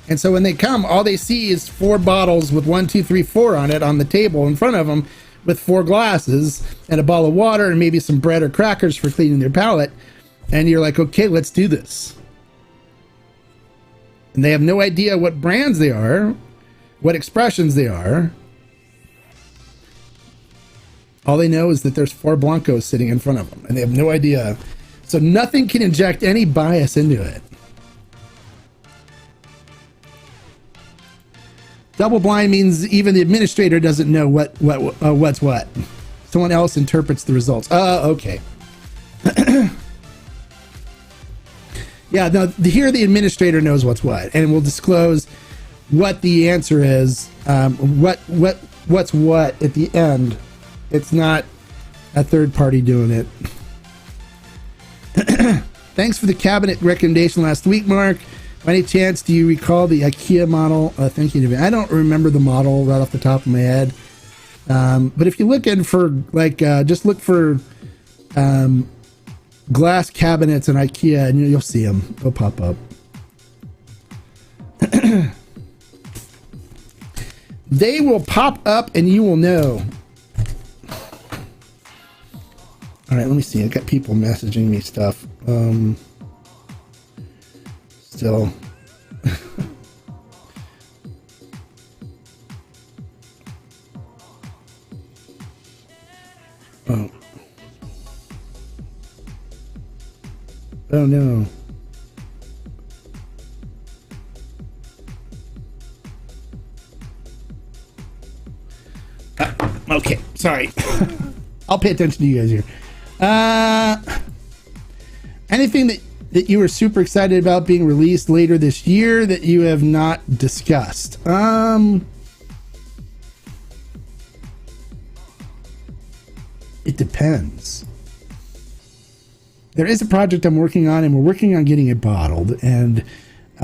Speaker 2: And so when they come, all they see is 4 bottles with 1, 2, 3, 4 on it on the table in front of them with 4 glasses and a bottle of water and maybe some bread or crackers for cleaning their palate. And you're like, okay, let's do this. And they have no idea what brands they are, what expressions they are. All they know is that there's 4 Blancos sitting in front of them, and they have no idea. So nothing can inject any bias into it. Double blind means even the administrator doesn't know what's what. Someone else interprets the results. Okay. Yeah, no, here the administrator knows what's what, and will disclose what the answer is, what's what at the end. It's not a third party doing it. Thanks for the cabinet recommendation last week, Mark. By any chance, do you recall the IKEA model? Thank you. I don't remember the model right off the top of my head. But if you're looking for, like, just look for glass cabinets in IKEA and you'll see them. They'll pop up. They will pop up and you will know. All right, let me see. I got people messaging me stuff. Still. Oh. Oh no. Okay, sorry. I'll pay attention to you guys here. Anything that you were super excited about being released later this year that you have not discussed? It depends. There is a project I'm working on, and we're working on getting it bottled and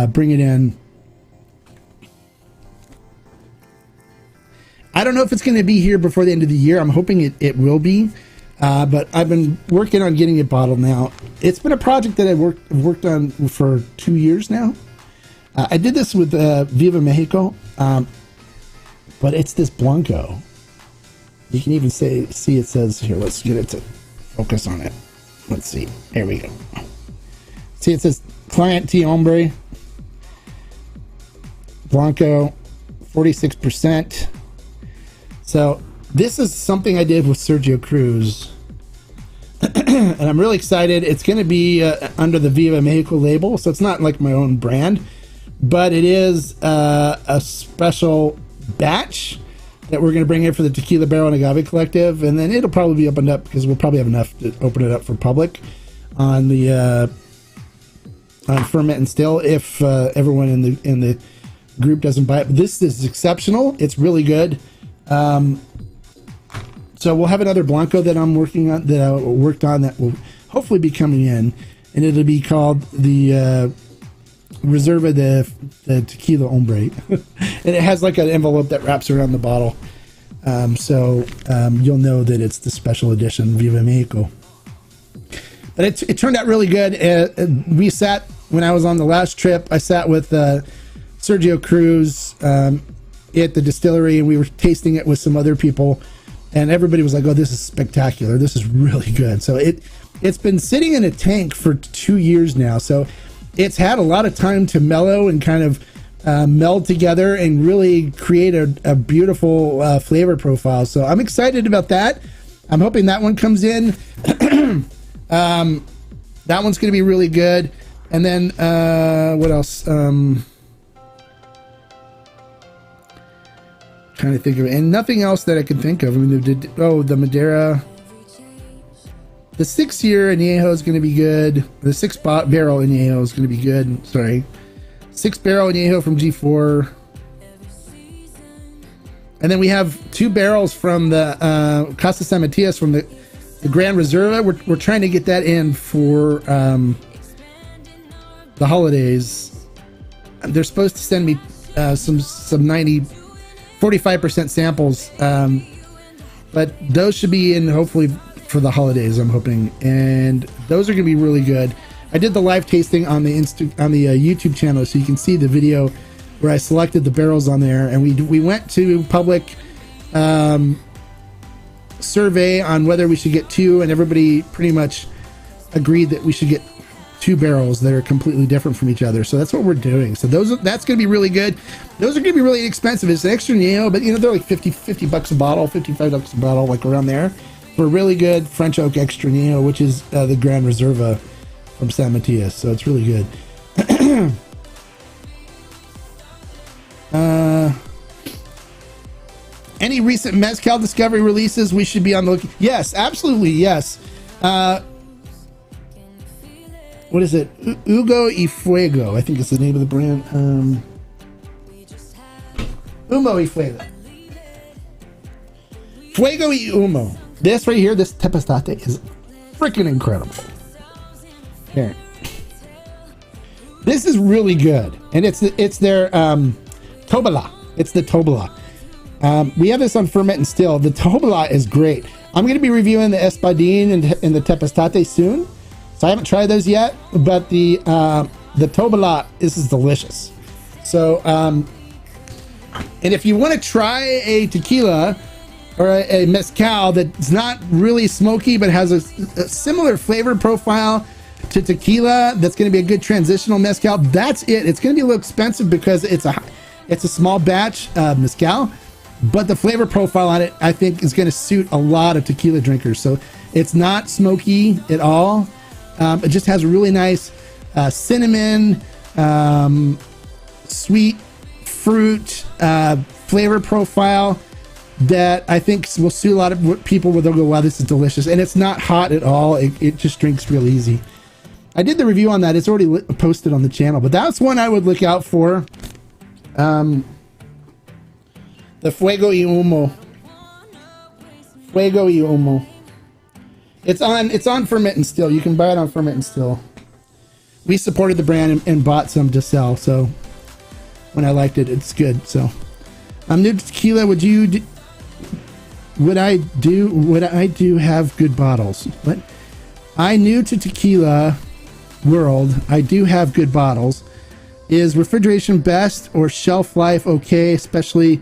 Speaker 2: bring it in. I don't know if it's going to be here before the end of the year. I'm hoping it will be. But I've been working on getting it bottled now. It's been a project that I've worked on for 2 years now. I did this with Viva Mexico, but it's this Blanco. You can even see it says here. Let's get it to focus on it. Let's see. There we go. See, it says Tequila Hombre Blanco, 46%. So this is something I did with Sergio Cruz. And I'm really excited. It's going to be under the Viva Mexico label, so it's not like my own brand, but it is a special batch that we're going to bring in for the Tequila Barrel and Agave Collective, and then it'll probably be opened up because we'll probably have enough to open it up for public on the on Ferment and Still if everyone in the group doesn't buy it. But this is exceptional. It's really good. So we'll have another Blanco that I'm working on, that I worked on, that will hopefully be coming in, and it'll be called the Reserva de Tequila Hombre. And it has like an envelope that wraps around the bottle. So you'll know that it's the special edition Viva Mexico. But it turned out really good. We sat, when I was on the last trip, I sat with Sergio Cruz at the distillery, and we were tasting it with some other people. And everybody was like, oh, this is spectacular. This is really good. So it's been sitting in a tank for 2 years now. So it's had a lot of time to mellow and kind of meld together and really create a beautiful flavor profile. So I'm excited about that. I'm hoping that one comes in. That one's going to be really good. And then what else? Trying to think of it, and nothing else that I can think of. I mean, the Madeira, the 6-year añejo is going to be good. The 6-barrel añejo is going to be good. Sorry, 6-barrel añejo from G4. And then we have 2 barrels from the Casa San Matias from the Gran Reserva. We're trying to get that in for the holidays. They're supposed to send me some 45% samples, but those should be in hopefully for the holidays, I'm hoping, and those are going to be really good. I did the live tasting on the YouTube channel, so you can see the video where I selected the barrels on there, and we went to public survey on whether we should get 2, and everybody pretty much agreed that we should get 2 barrels that are completely different from each other. So that's what we're doing. So that's going to be really good. Those are going to be really inexpensive. It's an extra Neo, but they're like 50 bucks a bottle, $55 a bottle, like around there, for a really good French oak extra Neo, which is the Gran Reserva from San Matias. So it's really good. Any recent Mescal discovery releases we should be on the look? Yes, absolutely, yes. What is it? Hugo y Fuego, I think is the name of the brand. Humo y Fuego. Fuego y Humo. This right here, this Tepestate, is freaking incredible. Here. This is really good. And it's their Tobala. It's the Tobala. We have this on Ferment and Still. The Tobala is great. I'm going to be reviewing the Espadin and the Tepestate soon. So I haven't tried those yet, but the Tobala, this is delicious. So, and if you want to try a tequila or a mezcal that's not really smoky but has a similar flavor profile to tequila, that's going to be a good transitional mezcal, that's it. It's going to be a little expensive because it's a small batch mezcal, but the flavor profile on it, I think, is going to suit a lot of tequila drinkers. So it's not smoky at all. It just has a really nice cinnamon, sweet fruit flavor profile that I think will suit a lot of people where they'll go, wow, this is delicious. And it's not hot at all. It just drinks real easy. I did the review on that. It's already posted on the channel, but that's one I would look out for. The Fuego y Humo. Fuego y Humo. It's on Ferment and Still. You can buy it on Ferment and Still. We supported the brand and bought some to sell. So when I liked it, it's good. So I'm new to tequila. Would I do have good bottles? What? I new to tequila world. I do have good bottles. Is refrigeration best or shelf life okay? Especially,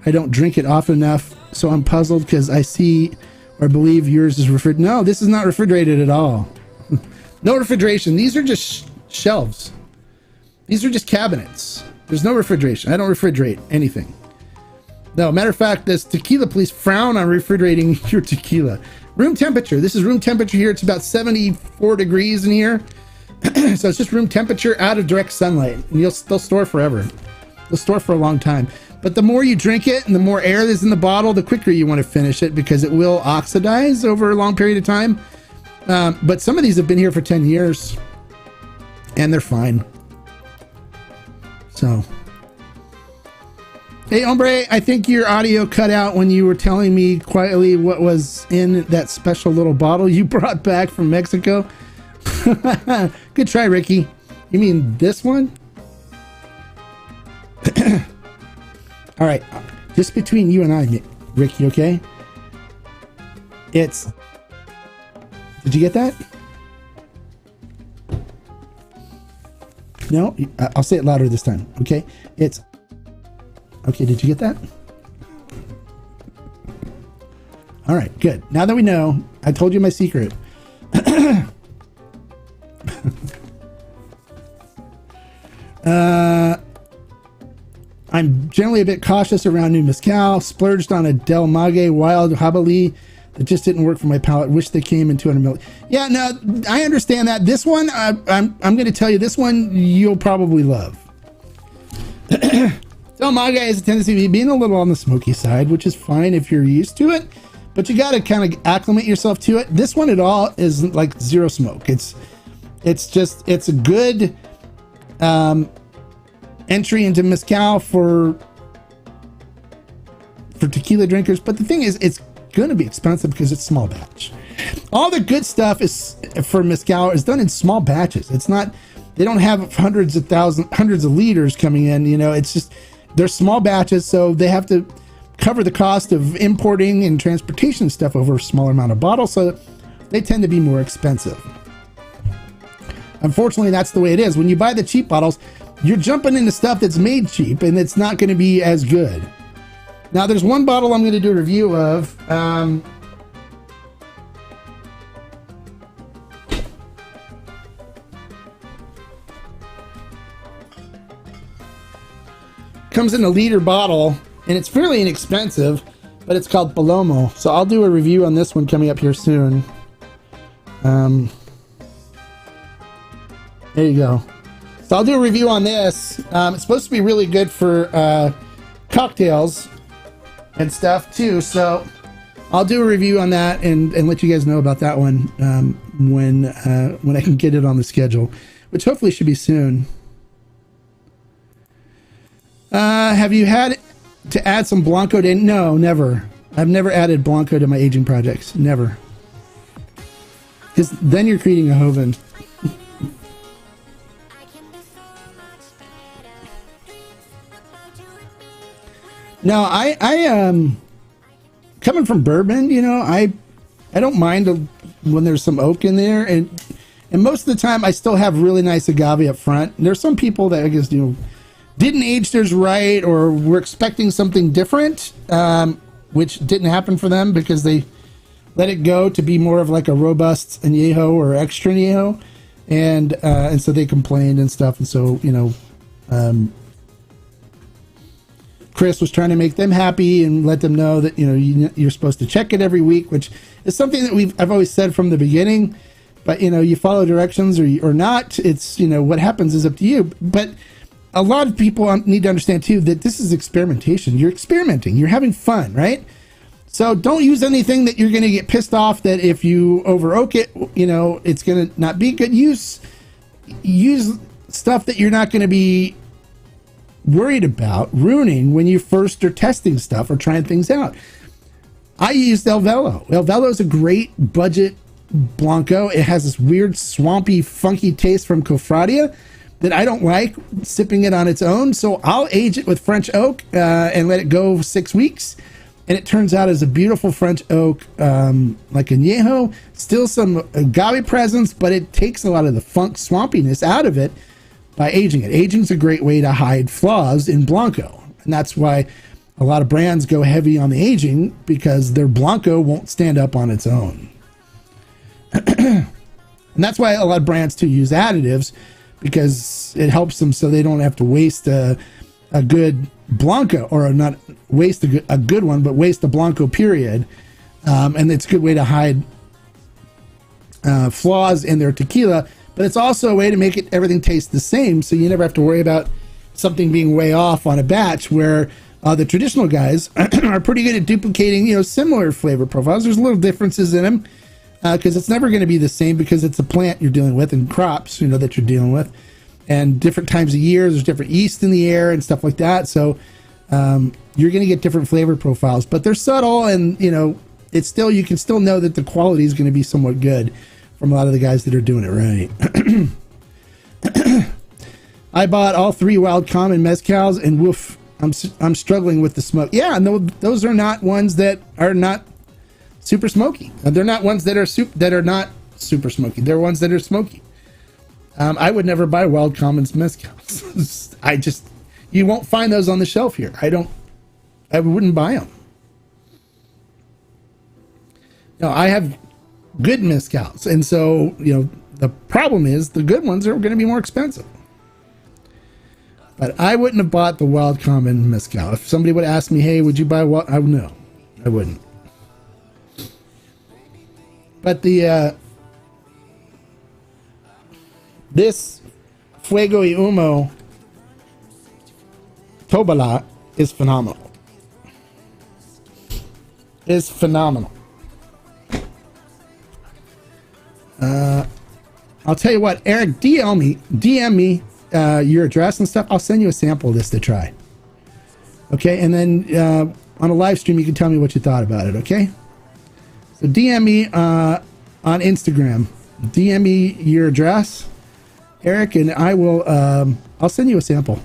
Speaker 2: I don't drink it often enough, so I'm puzzled because I see or believe yours is refrigerated. No, this is not refrigerated at all. No refrigeration. These are just shelves. These are just cabinets. There's no refrigeration. I don't refrigerate anything. No, matter of fact, this tequila police frown on refrigerating your tequila. Room temperature. This is room temperature here. It's about 74 degrees in here. So it's just room temperature out of direct sunlight. And they'll store forever. They'll store for a long time. But the more you drink it and the more air there's in the bottle, the quicker you want to finish it because it will oxidize over a long period of time. But some of these have been here for 10 years and they're fine. So, hey, Hombre, I think your audio cut out when you were telling me quietly what was in that special little bottle you brought back from Mexico. Good try, Ricky. You mean this one? All right, just between you and I, Ricky, okay? Did you get that? No? I'll say it louder this time, okay? Okay, did you get that? All right, good. Now that we know, I told you my secret. I'm generally a bit cautious around new mezcal. Splurged on a Del Maguey Wild Jabalí that just didn't work for my palate. Wish they came in 200 ml. Yeah, no, I understand that. This one, I'm going to tell you, this one you'll probably love. Del Maguey has a tendency to be being a little on the smoky side, which is fine if you're used to it, but you got to kind of acclimate yourself to it. This one at all is like zero smoke. It's a good entry into mezcal for for tequila drinkers. But the thing is, it's going to be expensive because it's small batch. All the good stuff is for Mescal is done in small batches. It's not, they don't have hundreds of liters coming in, you know, it's just, they're small batches. So they have to cover the cost of importing and transportation stuff over a smaller amount of bottles. So they tend to be more expensive. Unfortunately, that's the way it is. When you buy the cheap bottles, you're jumping into stuff that's made cheap and it's not going to be as good. Now, there's one bottle I'm going to do a review of. Comes in a liter bottle, and it's fairly inexpensive, but it's called Palomo. So I'll do a review on this one coming up here soon. There you go. So I'll do a review on this. It's supposed to be really good for cocktails and stuff too. So I'll do a review on that and let you guys know about that one when I can get it on the schedule, which hopefully should be soon. Have you had to add some Blanco to? No, never. I've never added Blanco to my aging projects. Never. Because then you're creating a Joven. No, I coming from bourbon, you know, I don't mind when there's some oak in there, and most of the time I still have really nice agave up front. And there's some people that I guess, you know, didn't age theirs right, or were expecting something different, which didn't happen for them because they let it go to be more of like a robust añejo or extra añejo, and so they complained and stuff. And so, you know, Chris was trying to make them happy and let them know that, you know, you're supposed to check it every week, which is something that I've always said from the beginning. But, you know, you follow directions or not. It's, you know, what happens is up to you. But a lot of people need to understand too that this is experimentation. You're experimenting. You're having fun, right? So don't use anything that you're going to get pissed off that if you over oak it, you know, it's going to not be good. Use stuff that you're not going to be worried about ruining when you first are testing stuff or trying things out. I used El Velo. El Velo is a great budget Blanco. It has this weird swampy funky taste from Cofradia that I don't like sipping it on its own. So I'll age it with French oak and let it go 6 weeks. And it turns out as a beautiful French oak, like añejo, still some agave presence, but it takes a lot of the funk swampiness out of it by aging it. Aging's a great way to hide flaws in Blanco. And that's why a lot of brands go heavy on the aging, because their Blanco won't stand up on its own. And that's why a lot of brands too use additives, because it helps them so they don't have to waste a good Blanco, or not waste a good one, but waste a Blanco period. And it's a good way to hide flaws in their tequila, but it's also a way to make everything taste the same, so you never have to worry about something being way off on a batch, where the traditional guys are pretty good at duplicating, you know, similar flavor profiles. There's little differences in them, because it's never going to be the same, because it's a plant you're dealing with and crops, you know, that you're dealing with, and different times of year, there's different yeast in the air and stuff like that. So you're going to get different flavor profiles, but they're subtle, and, you know, it's still, you can still know that the quality is going to be somewhat good from a lot of the guys that are doing it right. I bought all 3 Wild Common mezcals, and woof, I'm struggling with the smoke. Yeah, and those are not ones that are not super smoky. They're not ones that are not super smoky. They're ones that are smoky. I would never buy Wild Commons mezcals. You won't find those on the shelf here. I wouldn't buy them. No, I have good mezcals, and so, you know, the problem is the good ones are going to be more expensive. But I wouldn't have bought the Wild Common mezcal. If somebody would ask me, hey, would you buy what? No, I wouldn't. But this Fuego y Humo Tobala is phenomenal. It's phenomenal. I'll tell you what, Eric, DM me your address and stuff. I'll send you a sample of this to try. Okay, and then on a live stream, you can tell me what you thought about it, okay? So DM me on Instagram. DM me your address, Eric, and I will, I'll send you a sample.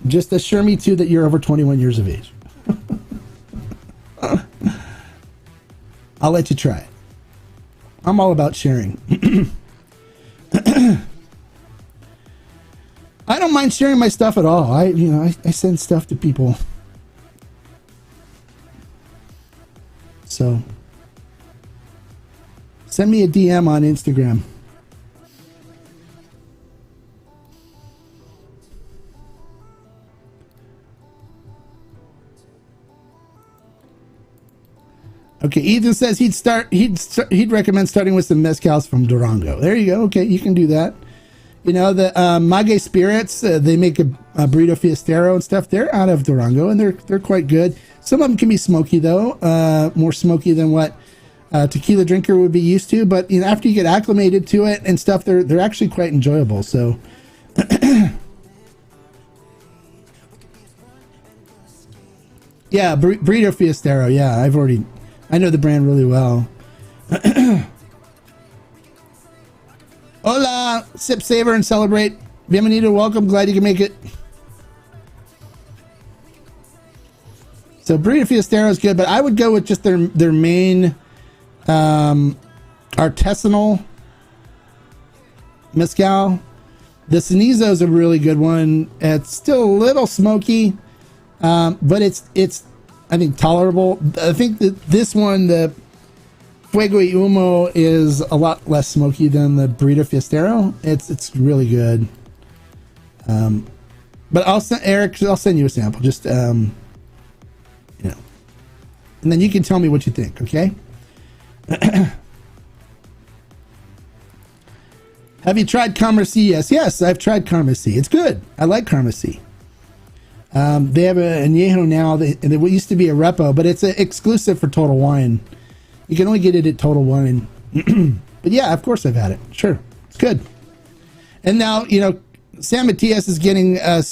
Speaker 2: Just assure me, too, that you're over 21 years of age. I'll let you try it. I'm all about sharing. I don't mind sharing my stuff at all. I send stuff to people. So send me a DM on Instagram. Okay, Ethan says he'd recommend starting with some mezcals from Durango. There you go. Okay, you can do that. You know, the Agave Spirits, they make a burrito fiestero and stuff. They're out of Durango, and they're quite good. Some of them can be smoky, though, more smoky than what a tequila drinker would be used to. But you know, after you get acclimated to it and stuff, they're actually quite enjoyable. So, yeah, burrito fiestero. Yeah, I know the brand really well. Hola, sip, savor, and celebrate. Bienvenido, welcome. Glad you can make it. So burrito fiestero is good, but I would go with just their main artisanal mezcal. The Cenizo is a really good one. It's still a little smoky, but it's I think tolerable. I think that this one, the Fuego y Humo, is a lot less smoky than the Burrito Fiestero. It's really good. But I'll send you a sample. Just and then you can tell me what you think. Okay. Have you tried Carmesí? Yes, I've tried Carmesí. It's good. I like Carmesí. They have an añejo now. It used to be a repo, but it's exclusive for Total Wine. You can only get it at Total Wine. But yeah, of course I've had it. Sure. It's good. And now, San Matias is getting not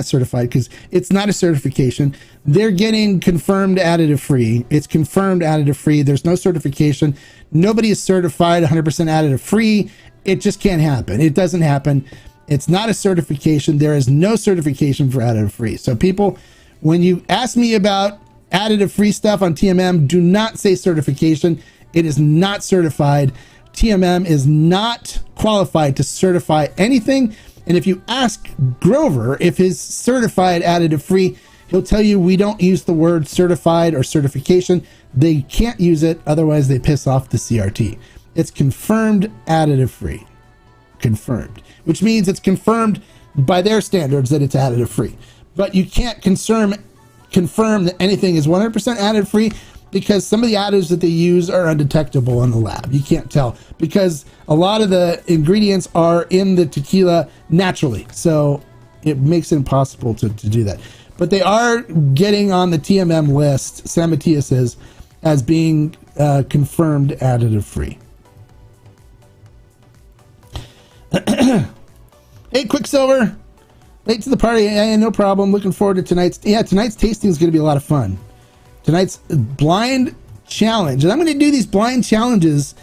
Speaker 2: certified because it's not a certification. They're getting confirmed additive-free. It's confirmed additive-free. There's no certification. Nobody is certified 100% additive-free. It just can't happen. It doesn't happen. It's not a certification. There is no certification for additive-free. So people, when you ask me about additive-free stuff on TMM, do not say certification. It is not certified. TMM is not qualified to certify anything. And if you ask Grover if he's certified additive-free, he'll tell you we don't use the word certified or certification. They can't use it, otherwise they piss off the CRT. It's confirmed additive-free. Confirmed. Which means it's confirmed by their standards that it's additive-free. But you can't confirm that anything is 100% additive-free because some of the additives that they use are undetectable in the lab. You can't tell because a lot of the ingredients are in the tequila naturally. So it makes it impossible to do that. But they are getting on the TMM list, San Matias is, as being confirmed additive-free. Hey, Quicksilver. Late to the party. Yeah, no problem. Looking forward to tonight's tasting is going to be a lot of fun. Tonight's blind challenge. And I'm going to do these blind challenges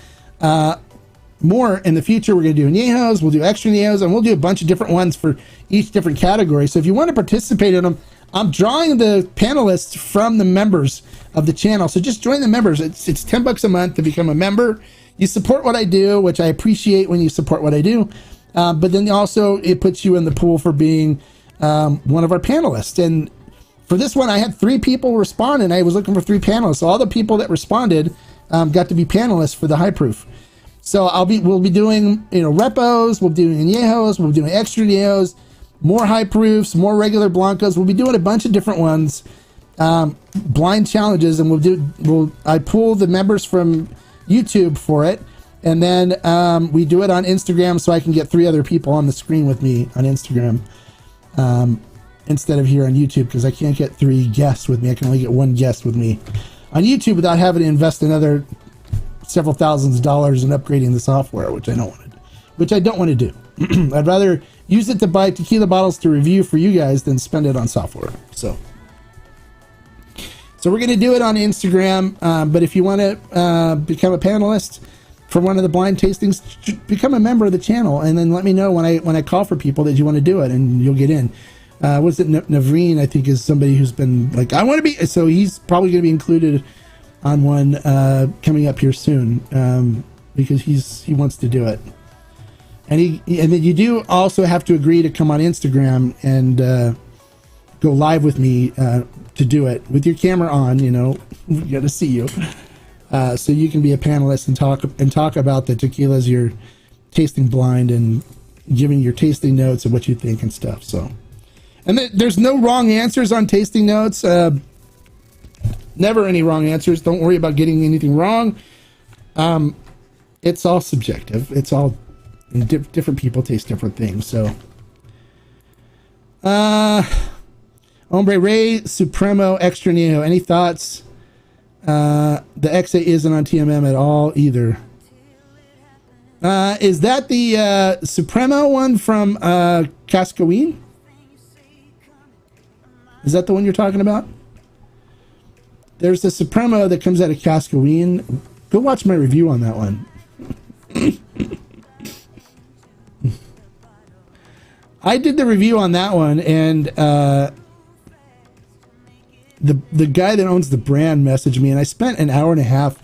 Speaker 2: more in the future. We're going to do añejos, we'll do extra añejos, and we'll do a bunch of different ones for each different category. So if you want to participate in them, I'm drawing the panelists from the members of the channel. So just join the members. It's $10 a month to become a member. You support what I do, which I appreciate when you support what I do. But then also it puts you in the pool for being one of our panelists. And for this one, I had 3 people respond, and I was looking for 3 panelists. So all the people that responded got to be panelists for the high proof. So we'll be doing repos, we'll be doing añejos, we'll be doing extra añejos, more high proofs, more regular blancos. We'll be doing a bunch of different ones, blind challenges, and I pull the members from YouTube for it, and then we do it on Instagram so I can get 3 other people on the screen with me on Instagram instead of here on YouTube, because I can't get 3 guests with me. I can only get 1 guest with me on YouTube without having to invest another several thousands of dollars in upgrading the software, which I don't want to do. I'd rather use it to buy tequila bottles to review for you guys than spend it on software. So we're going to do it on Instagram. But if you want to become a panelist for one of the blind tastings, become a member of the channel, and then let me know when I call for people that you want to do it, and you'll get in. Was it Navreen? I think is somebody who's been like, I want to be. So he's probably going to be included on one coming up here soon, because he wants to do it. And then you do also have to agree to come on Instagram and go live with me to do it with your camera on. You know, we got to see you, so you can be a panelist and talk about the tequilas you're tasting blind and giving your tasting notes of what you think and stuff. So, and there's no wrong answers on tasting notes. Never any wrong answers. Don't worry about getting anything wrong. It's all subjective. It's all different people taste different things. So, Hombre Ray Supremo Extra Neo. Any thoughts? The X8 isn't on TMM at all either. Is that the Supremo one from Cascaween? Is that the one you're talking about? There's the Supremo that comes out of Cascaween. Go watch my review on that one. I did the review on that one, and the guy that owns the brand messaged me, and I spent an hour and a half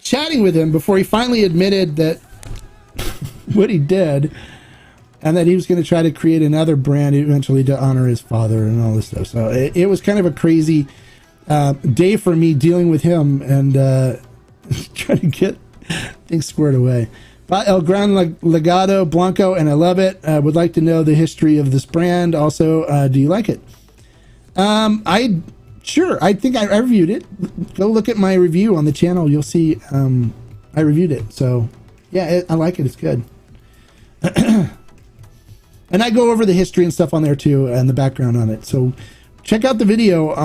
Speaker 2: chatting with him before he finally admitted that what he did, and that he was going to try to create another brand eventually to honor his father and all this stuff. So it was kind of a crazy day for me dealing with him and trying to get things squared away. But El Gran Legado Blanco, and I love it. Would like to know the history of this brand. Also, do you like it? Sure. I think I reviewed it. Go look at my review on the channel. You'll see I reviewed it. So, yeah, I like it. It's good. And I go over the history and stuff on there too, and the background on it. So, check out the video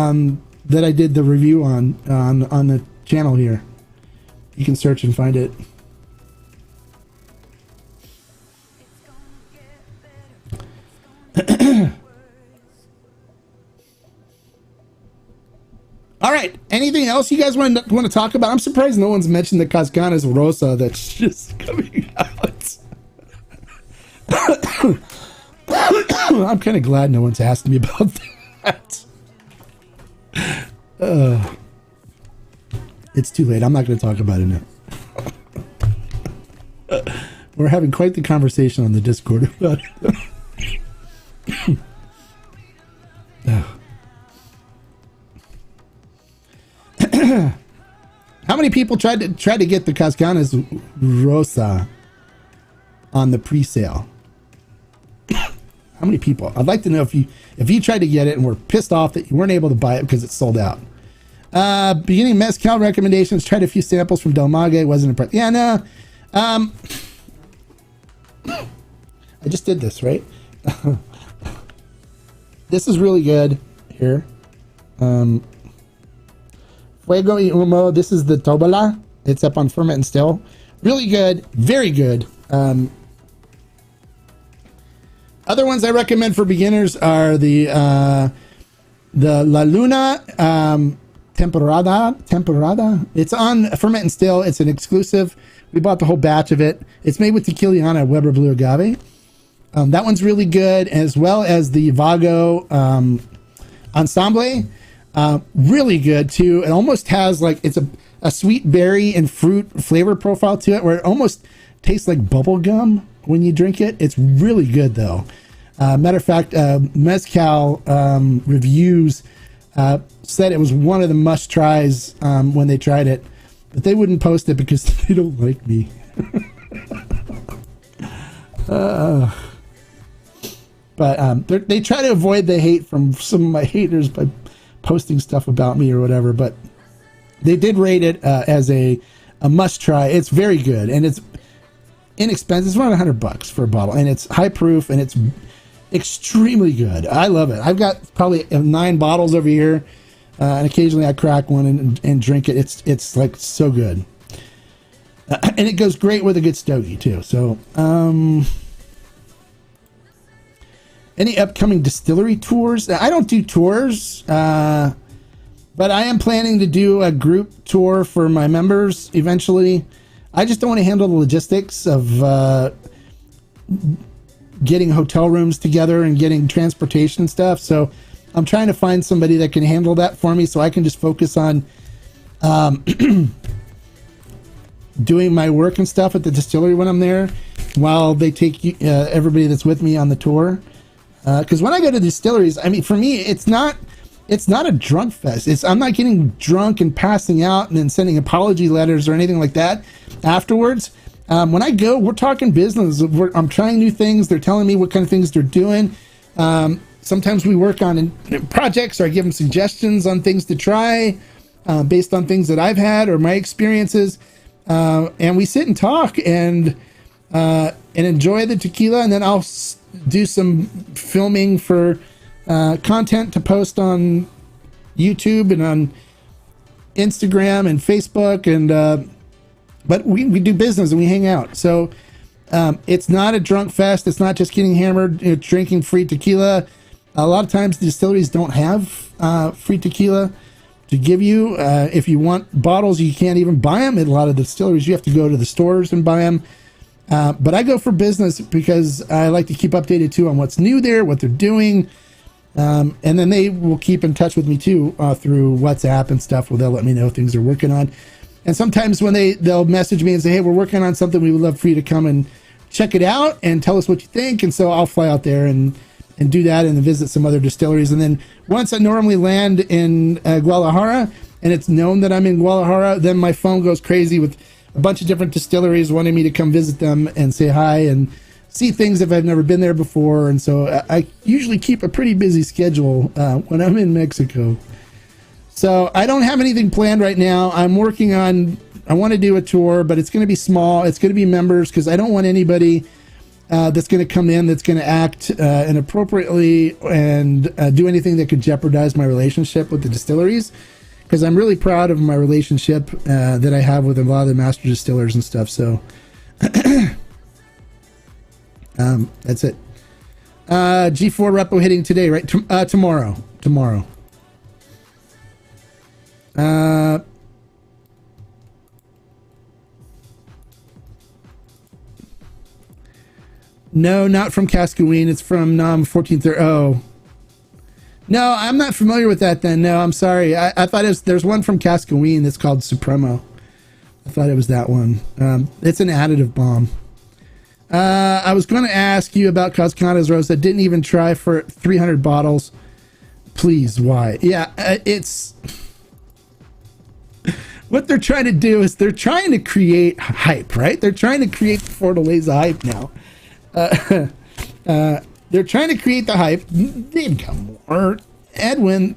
Speaker 2: that I did the review on the channel here. You can search and find it. All right. Anything else you guys want to talk about? I'm surprised no one's mentioned the Cascanas Rosa that's just coming out. I'm kind of glad no one's asked me about that. It's too late. I'm not going to talk about it now. We're having quite the conversation on the Discord about it. How many people tried to get the Cascanas Rosa on the pre-sale? How many people? I'd like to know if you tried to get it and were pissed off that you weren't able to buy it because it's sold out. Beginning Mescal recommendations. Tried a few samples from Del Mague. Wasn't impressed. Yeah, no. I just did this, right? This is really good here. Fuego y Humo. This is the Tobala. It's up on Ferment and Still. Really good. Very good. Other ones I recommend for beginners are the La Luna Temporada. It's on Ferment and Still. It's an exclusive. We bought the whole batch of it. It's made with Tequila and Weber Blue Agave. That one's really good, as well as the Vago Ensemble. Really good too. It almost has like, it's a sweet berry and fruit flavor profile to it, where it almost tastes like bubble gum when you drink it. It's really good though. Matter of fact, Mescal reviews said it was one of the must tries when they tried it, but they wouldn't post it because they don't like me. But they try to avoid the hate from some of my haters by posting stuff about me or whatever. But they did rate it as a must try. It's very good, and it's inexpensive. It's around $100 for a bottle, and it's high proof, and it's extremely good. I love it. I've got probably 9 bottles over here, and occasionally I crack one and drink it. It's like so good, and it goes great with a good stogie too. So any upcoming distillery tours. I don't do tours, but I am planning to do a group tour for my members eventually. I just don't want to handle the logistics of getting hotel rooms together and getting transportation stuff. So I'm trying to find somebody that can handle that for me so I can just focus on doing my work and stuff at the distillery when I'm there, while they take everybody that's with me on the tour. Because when I go to distilleries, I mean, for me, it's not a drunk fest. I'm not getting drunk and passing out and then sending apology letters or anything like that afterwards. When I go, we're talking business. I'm trying new things. They're telling me what kind of things they're doing. Sometimes we work on projects, or I give them suggestions on things to try based on things that I've had or my experiences. And we sit and talk and enjoy the tequila. And then I'll do some filming for content to post on YouTube and on Instagram and Facebook. And but we do business and we hang out. So it's not a drunk fest. It's not just getting hammered, drinking free tequila. A lot of times the distilleries don't have free tequila to give you. If you want bottles, you can't even buy them at a lot of the distilleries. You have to go to the stores and buy them. But I go for business because I like to keep updated too on what's new there, what they're doing. And then they will keep in touch with me too through WhatsApp and stuff where they'll let me know things they're working on. And sometimes when they'll message me and say, hey, we're working on something, we would love for you to come and check it out and tell us what you think. And so I'll fly out there and do that and then visit some other distilleries. And then once I normally land in Guadalajara and it's known that I'm in Guadalajara, then my phone goes crazy with a bunch of different distilleries wanting me to come visit them and say hi and see things if I've never been there before. And so I usually keep a pretty busy schedule when I'm in Mexico. So I don't have anything planned right now. I'm working on, I want to do a tour, but it's going to be small. It's going to be members because I don't want anybody that's going to come in that's going to act inappropriately and do anything that could jeopardize my relationship with the distilleries, because I'm really proud of my relationship that I have with a lot of the master distillers and stuff. So that's it. G4 repo hitting today, right? Tomorrow. No, not from Cascaween. It's from NOM 1430. Oh. No, I'm not familiar with that then. No, I'm sorry. I thought there's one from Cascaween that's called Supremo. I thought it was that one. It's an additive bomb. I was going to ask you about Cascadas Rosa. Didn't even try for 300 bottles. Please, why? Yeah, it's... What they're trying to do is they're trying to create hype, right? They're trying to create the Fortaleza hype now. They're trying to create the hype. They've got more. Colin,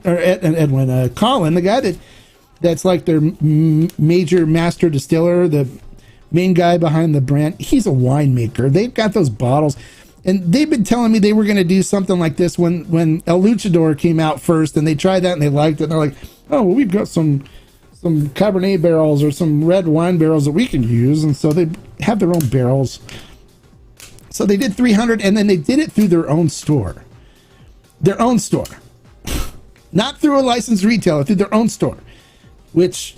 Speaker 2: the guy that's like their major master distiller, the main guy behind the brand, he's a winemaker. They've got those bottles, and they've been telling me they were going to do something like this when El Luchador came out first, and they tried that and they liked it. And they're like, oh, well, we've got some Cabernet barrels or some red wine barrels that we can use, and so they have their own barrels. So they did 300, and then they did it through their own store. Their own store. Not through a licensed retailer, through their own store, which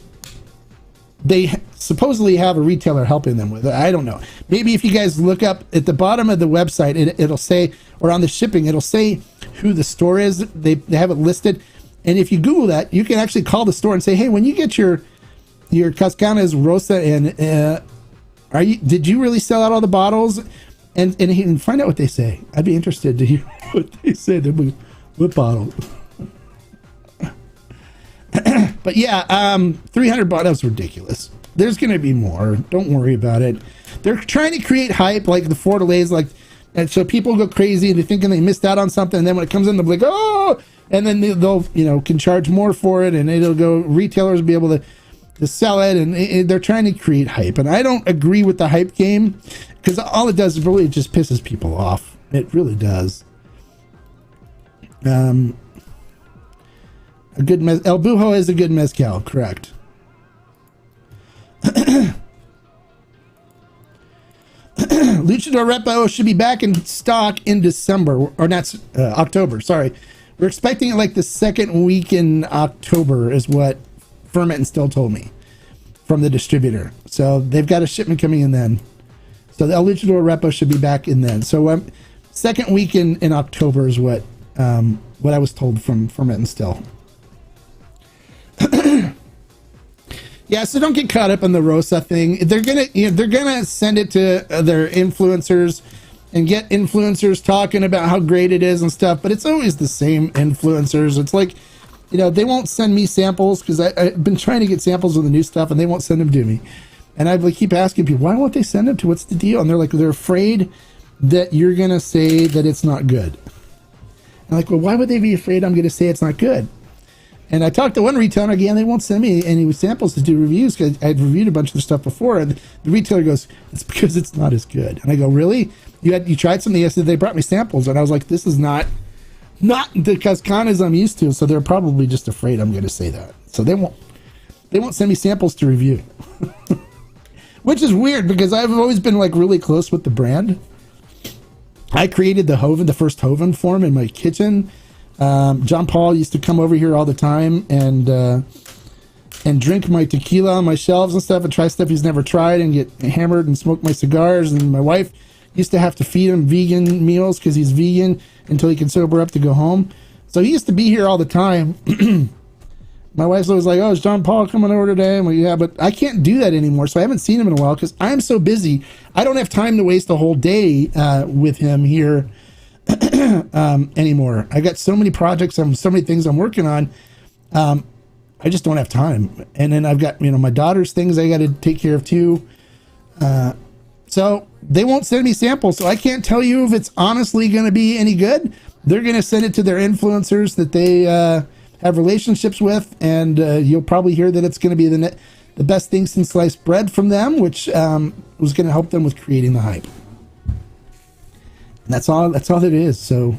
Speaker 2: they supposedly have a retailer helping them with. I don't know. Maybe if you guys look up at the bottom of the website, it'll say, or on the shipping, it'll say who the store is. They have it listed. And if you Google that, you can actually call the store and say, hey, when you get your Cascadas Rosa in, did you really sell out all the bottles? And find out what they say. I'd be interested to hear what they say. What bottle? But yeah, 300 bottles, ridiculous. There's going to be more. Don't worry about it. They're trying to create hype, like the Fortaleza, and so people go crazy and they're thinking they missed out on something. And then when it comes in, they'll be like, oh, and then they'll can charge more for it, and it'll go. Retailers will be able to sell it, and they're trying to create hype. And I don't agree with the hype game, because all it does is really just pisses people off. It really does. A good El Bujo is a good mezcal, correct? Luchador Repo should be back in stock in December, or not, October, sorry. We're expecting it like the second week in October is what Ferment and Still told me from the distributor. So they've got a shipment coming in then. So the El Luchador Repo should be back in then. So second week in October is what I was told from Ferment and Still. Yeah, so don't get caught up on the Rosa thing. They're gonna send it to their influencers and get influencers talking about how great it is and stuff. But it's always the same influencers. It's like, they won't send me samples because I've been trying to get samples of the new stuff and they won't send them to me. And I keep asking people, why won't they send them to? What's the deal? And they're like, they're afraid that you're gonna say that it's not good. I'm like, well, why would they be afraid I'm gonna say it's not good? And I talked to one retailer again, they won't send me any samples to do reviews because I'd reviewed a bunch of the stuff before. And the retailer goes, it's because it's not as good. And I go, really? You tried something yesterday? They brought me samples. And I was like, this is not the Cascanas I'm used to. So they're probably just afraid I'm going to say that. So they won't send me samples to review. Which is weird because I've always been like really close with the brand. I created the first Hoven form in my kitchen. John Paul used to come over here all the time and drink my tequila on my shelves and stuff and try stuff he's never tried and get hammered and smoke my cigars. And my wife used to have to feed him vegan meals because he's vegan until he can sober up to go home. So he used to be here all the time. My wife's always like, oh, is John Paul coming over today? I'm like, yeah, but I can't do that anymore. So I haven't seen him in a while because I'm so busy. I don't have time to waste a whole day with him here anymore. I got so many projects, so many things I'm working on. I just don't have time. And then I've got, my daughter's things I got to take care of too. So they won't send me samples. So I can't tell you if it's honestly going to be any good. They're going to send it to their influencers that they have relationships with. And you'll probably hear that it's going to be the best thing since sliced bread from them, which was going to help them with creating the hype. And that's all that it is. So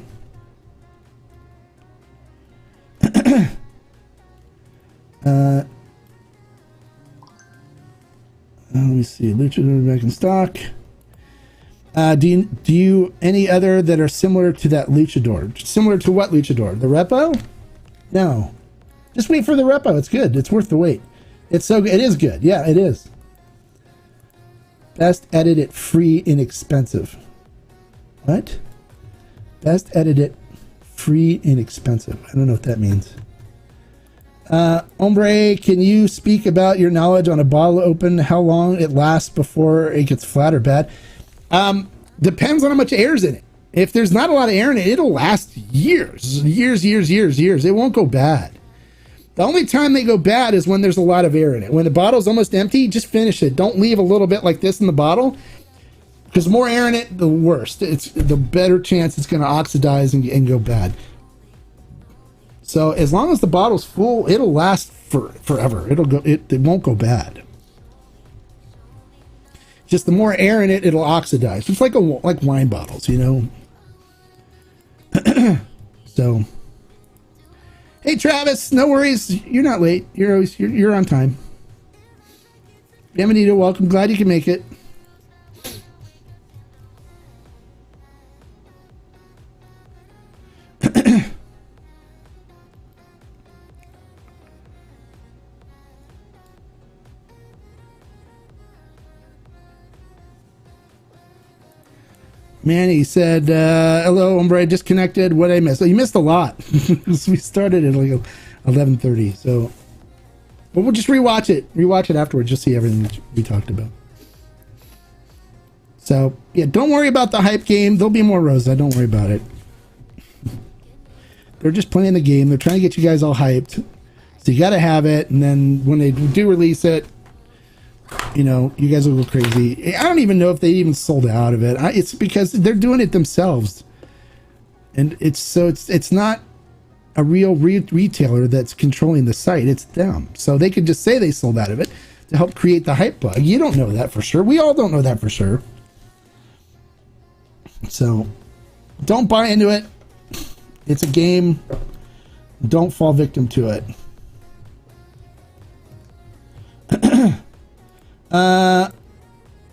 Speaker 2: let me see. Luchador back in stock. Do you any other that are similar to that Luchador? Similar to what Luchador? The Repo? No. Just wait for the Repo. It's good. It's worth the wait. It's so good. It is good. Yeah, it is. Best edited, free, inexpensive. What? Best edited, free, inexpensive. I don't know what that means. Hombre, can you speak about your knowledge on a bottle open, how long it lasts before it gets flat or bad? Depends on how much air is in it. If there's not a lot of air in it, it'll last years. It won't go bad. The only time they go bad is when there's a lot of air in it. When the bottle's almost empty, just finish it. Don't leave a little bit like this in the bottle. Because the more air in it, the worse. It's the better chance it's going to oxidize and go bad. So as long as the bottle's full, it'll last forever. It won't go bad. Just the more air in it, it'll oxidize. It's like wine bottles, So, hey Travis, no worries. You're not late. You're on time. Bienvenido, welcome. Glad you can make it. Manny said, hello, Hombre, disconnected. What I missed? Oh, you missed a lot. We started at like 11:30. So, but we'll just rewatch it. Rewatch it afterwards. Just see everything that we talked about. So, yeah, don't worry about the hype game. There'll be more Rosa. Don't worry about it. They're just playing the game. They're trying to get you guys all hyped. So you got to have it. And then when they do release it, you guys will go crazy. I don't even know if they even sold out of it. It's because they're doing it themselves. And it's not a real retailer that's controlling the site. It's them. So they could just say they sold out of it to help create the hype bug. You don't know that for sure. We all don't know that for sure. So don't buy into it. It's a game. Don't fall victim to it.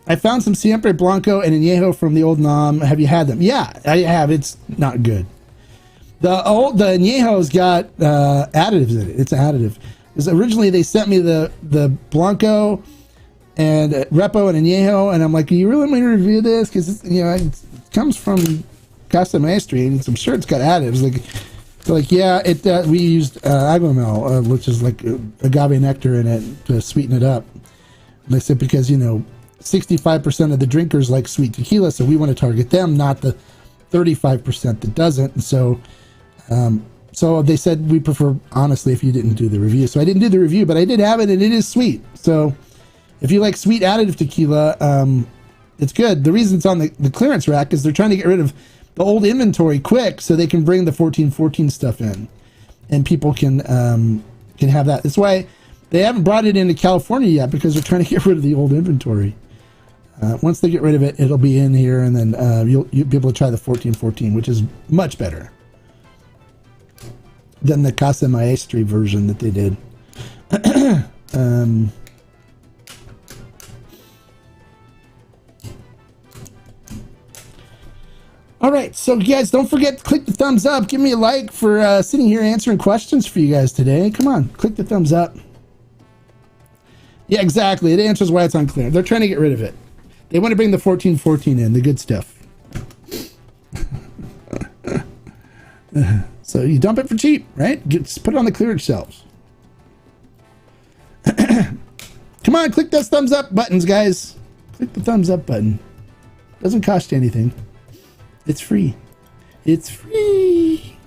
Speaker 2: I found some Siempre Blanco and Añejo from the old Nam. Have you had them? Yeah, I have. It's not good. The Añejo's got additives in it. It's an additive. Because originally they sent me the Blanco and Repo and Añejo, and I'm like, "Do you really want me to review this? Because it comes from Casa Maestri, and I'm sure it's got additives." Like yeah, we used Agomel, which is like agave nectar in it to sweeten it up. And I said because 65% of the drinkers like sweet tequila, so we want to target them, not the 35% that doesn't. And so they said we prefer, honestly, if you didn't do the review. So I didn't do the review, but I did have it, and it is sweet. So if you like sweet additive tequila, it's good. The reason it's on the clearance rack is they're trying to get rid of the old inventory quick so they can bring the 1414 stuff in, and people can have that. That's why they haven't brought it into California yet, because they're trying to get rid of the old inventory. Once they get rid of it, it'll be in here, and then you'll be able to try the 1414, which is much better than the Casa Maestri version that they did. All right, so you guys, don't forget to click the thumbs up. Give me a like for sitting here answering questions for you guys today. Come on, click the thumbs up. Yeah, exactly. It answers why it's unclear. They're trying to get rid of it. They want to bring the 1414 in, the good stuff. So you dump it for cheap, right? Just put it on the clearance shelves. Come on, click those thumbs up buttons, guys. Click the thumbs up button. Doesn't cost you anything. It's free. It's free.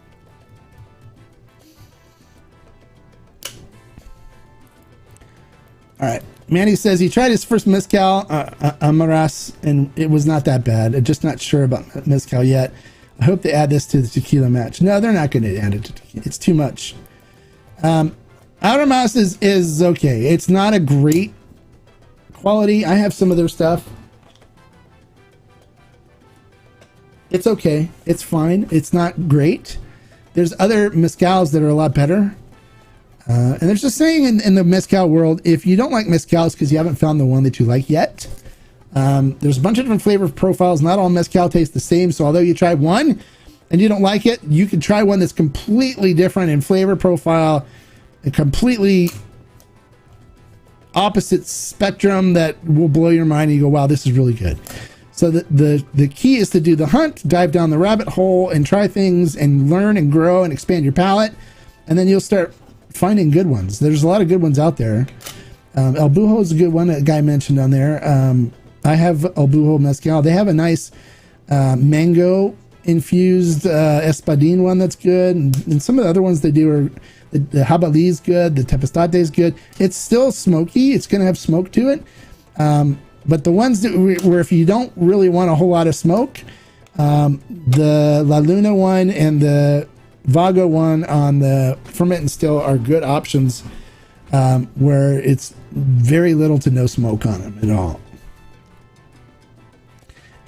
Speaker 2: All right. Manny says he tried his first Mescal, Amaras, and it was not that bad. I'm just not sure about Mescal yet. I hope they add this to the tequila match. No, they're not going to add it to tequila. It's too much. Amaras is okay. It's not a great quality. I have some of their stuff. It's okay. It's fine. It's not great. There's other Mescals that are a lot better. And there's just saying in the Mescal world, if you don't like Mescals because you haven't found the one that you like yet, there's a bunch of different flavor profiles. Not all Mescal taste the same. So although you try one and you don't like it, you can try one that's completely different in flavor profile, a completely opposite spectrum that will blow your mind. And you go, wow, this is really good. So the key is to do the hunt, dive down the rabbit hole and try things and learn and grow and expand your palate. And then you'll start finding good ones. There's a lot of good ones out there. El Bujo is a good one. A guy mentioned on there. I have El Bujo Mezcal. They have a nice mango infused Espadin one that's good. And some of the other ones they do are the Jabali is good. The Tepestate is good. It's still smoky. It's going to have smoke to it. But the ones that where if you don't really want a whole lot of smoke, the La Luna one and the Vago one on the Ferment and Still are good options, where it's very little to no smoke on them at all.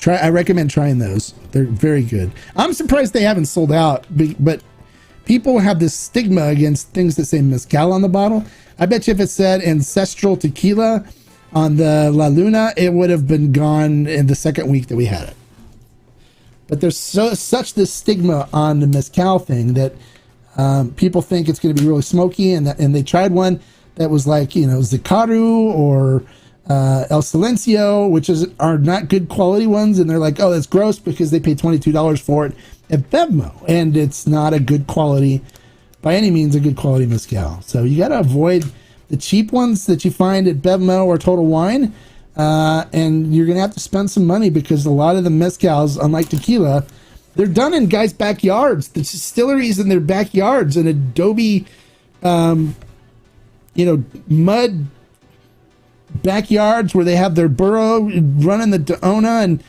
Speaker 2: I recommend trying those. They're very good. I'm surprised they haven't sold out, but people have this stigma against things that say Mescal on the bottle. I bet you if it said Ancestral Tequila on the La Luna, it would have been gone in the second week that we had it. But there's such this stigma on the Mescal thing that people think it's going to be really smoky, and they tried one that was like, Zicaru or El Silencio, which are not good quality ones, and they're like, oh, that's gross because they paid $22 for it at Bevmo, and it's not a good quality, by any means, a good quality Mescal. So you got to avoid the cheap ones that you find at Bevmo or Total Wine, and you're going to have to spend some money because a lot of the Mescals, unlike tequila, they're done in guys' backyards. The distilleries in their backyards in adobe, mud backyards where they have their burrow running the Daona, and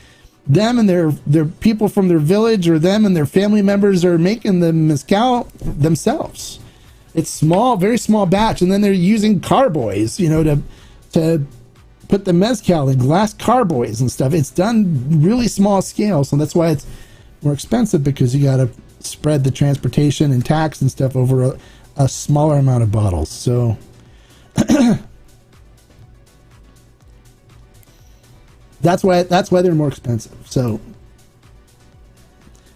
Speaker 2: them and their people from their village or them and their family members are making the Mescal themselves. It's small, very small batch, and then they're using carboys, to put the Mescal in glass carboys and stuff. It's done really small scale, so that's why it's more expensive, because you got to spread the transportation and tax and stuff over a smaller amount of bottles. So That's why they're more expensive. So,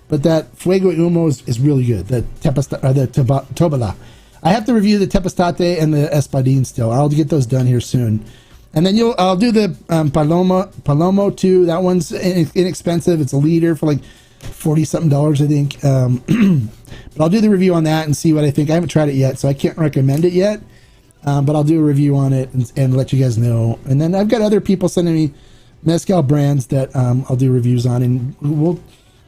Speaker 2: but that Fuego y Humo is really good. The Tobala. I have to review the Tempestate and the Espadin still. I'll get those done here soon. And then I'll do the Palomo too. That one's inexpensive. It's a liter for like $40-something, I think. But I'll do the review on that and see what I think. I haven't tried it yet, so I can't recommend it yet. But I'll do a review on it and let you guys know. And then I've got other people sending me Mescal brands that I'll do reviews on, and we'll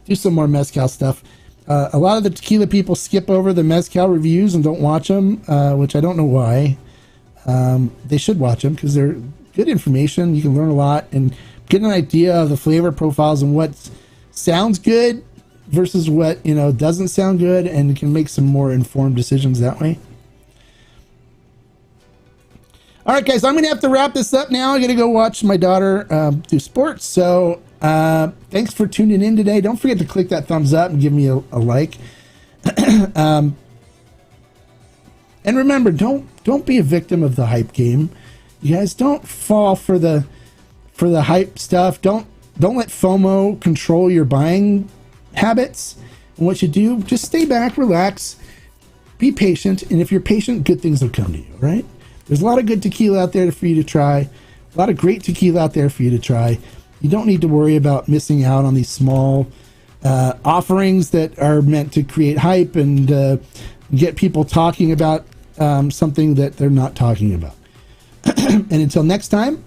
Speaker 2: do some more Mescal stuff. A lot of the tequila people skip over the Mescal reviews and don't watch them, which I don't know why. They should watch them because they're good information. You can learn a lot and get an idea of the flavor profiles and what sounds good versus what doesn't sound good, and you can make some more informed decisions that way. All right, guys, I'm going to have to wrap this up now. I'm going to go watch my daughter do sports. So thanks for tuning in today. Don't forget to click that thumbs up and give me a like. And remember, don't be a victim of the hype game. You guys, don't fall for the hype stuff. Don't let FOMO control your buying habits. And what you do, just stay back, relax, be patient, and if you're patient, good things will come to you, right? There's a lot of good tequila out there for you to try. A lot of great tequila out there for you to try. You don't need to worry about missing out on these small offerings that are meant to create hype and get people talking about something that they're not talking about. And until next time,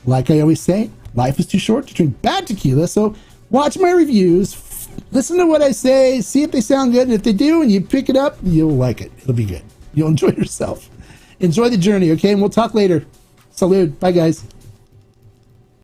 Speaker 2: like I always say, life is too short to drink bad tequila, so watch my reviews, listen to what I say, see if they sound good, and if they do and you pick it up, you'll like it. It'll be good. You'll enjoy yourself. Enjoy the journey, okay? And we'll talk later. Salud. Bye, guys.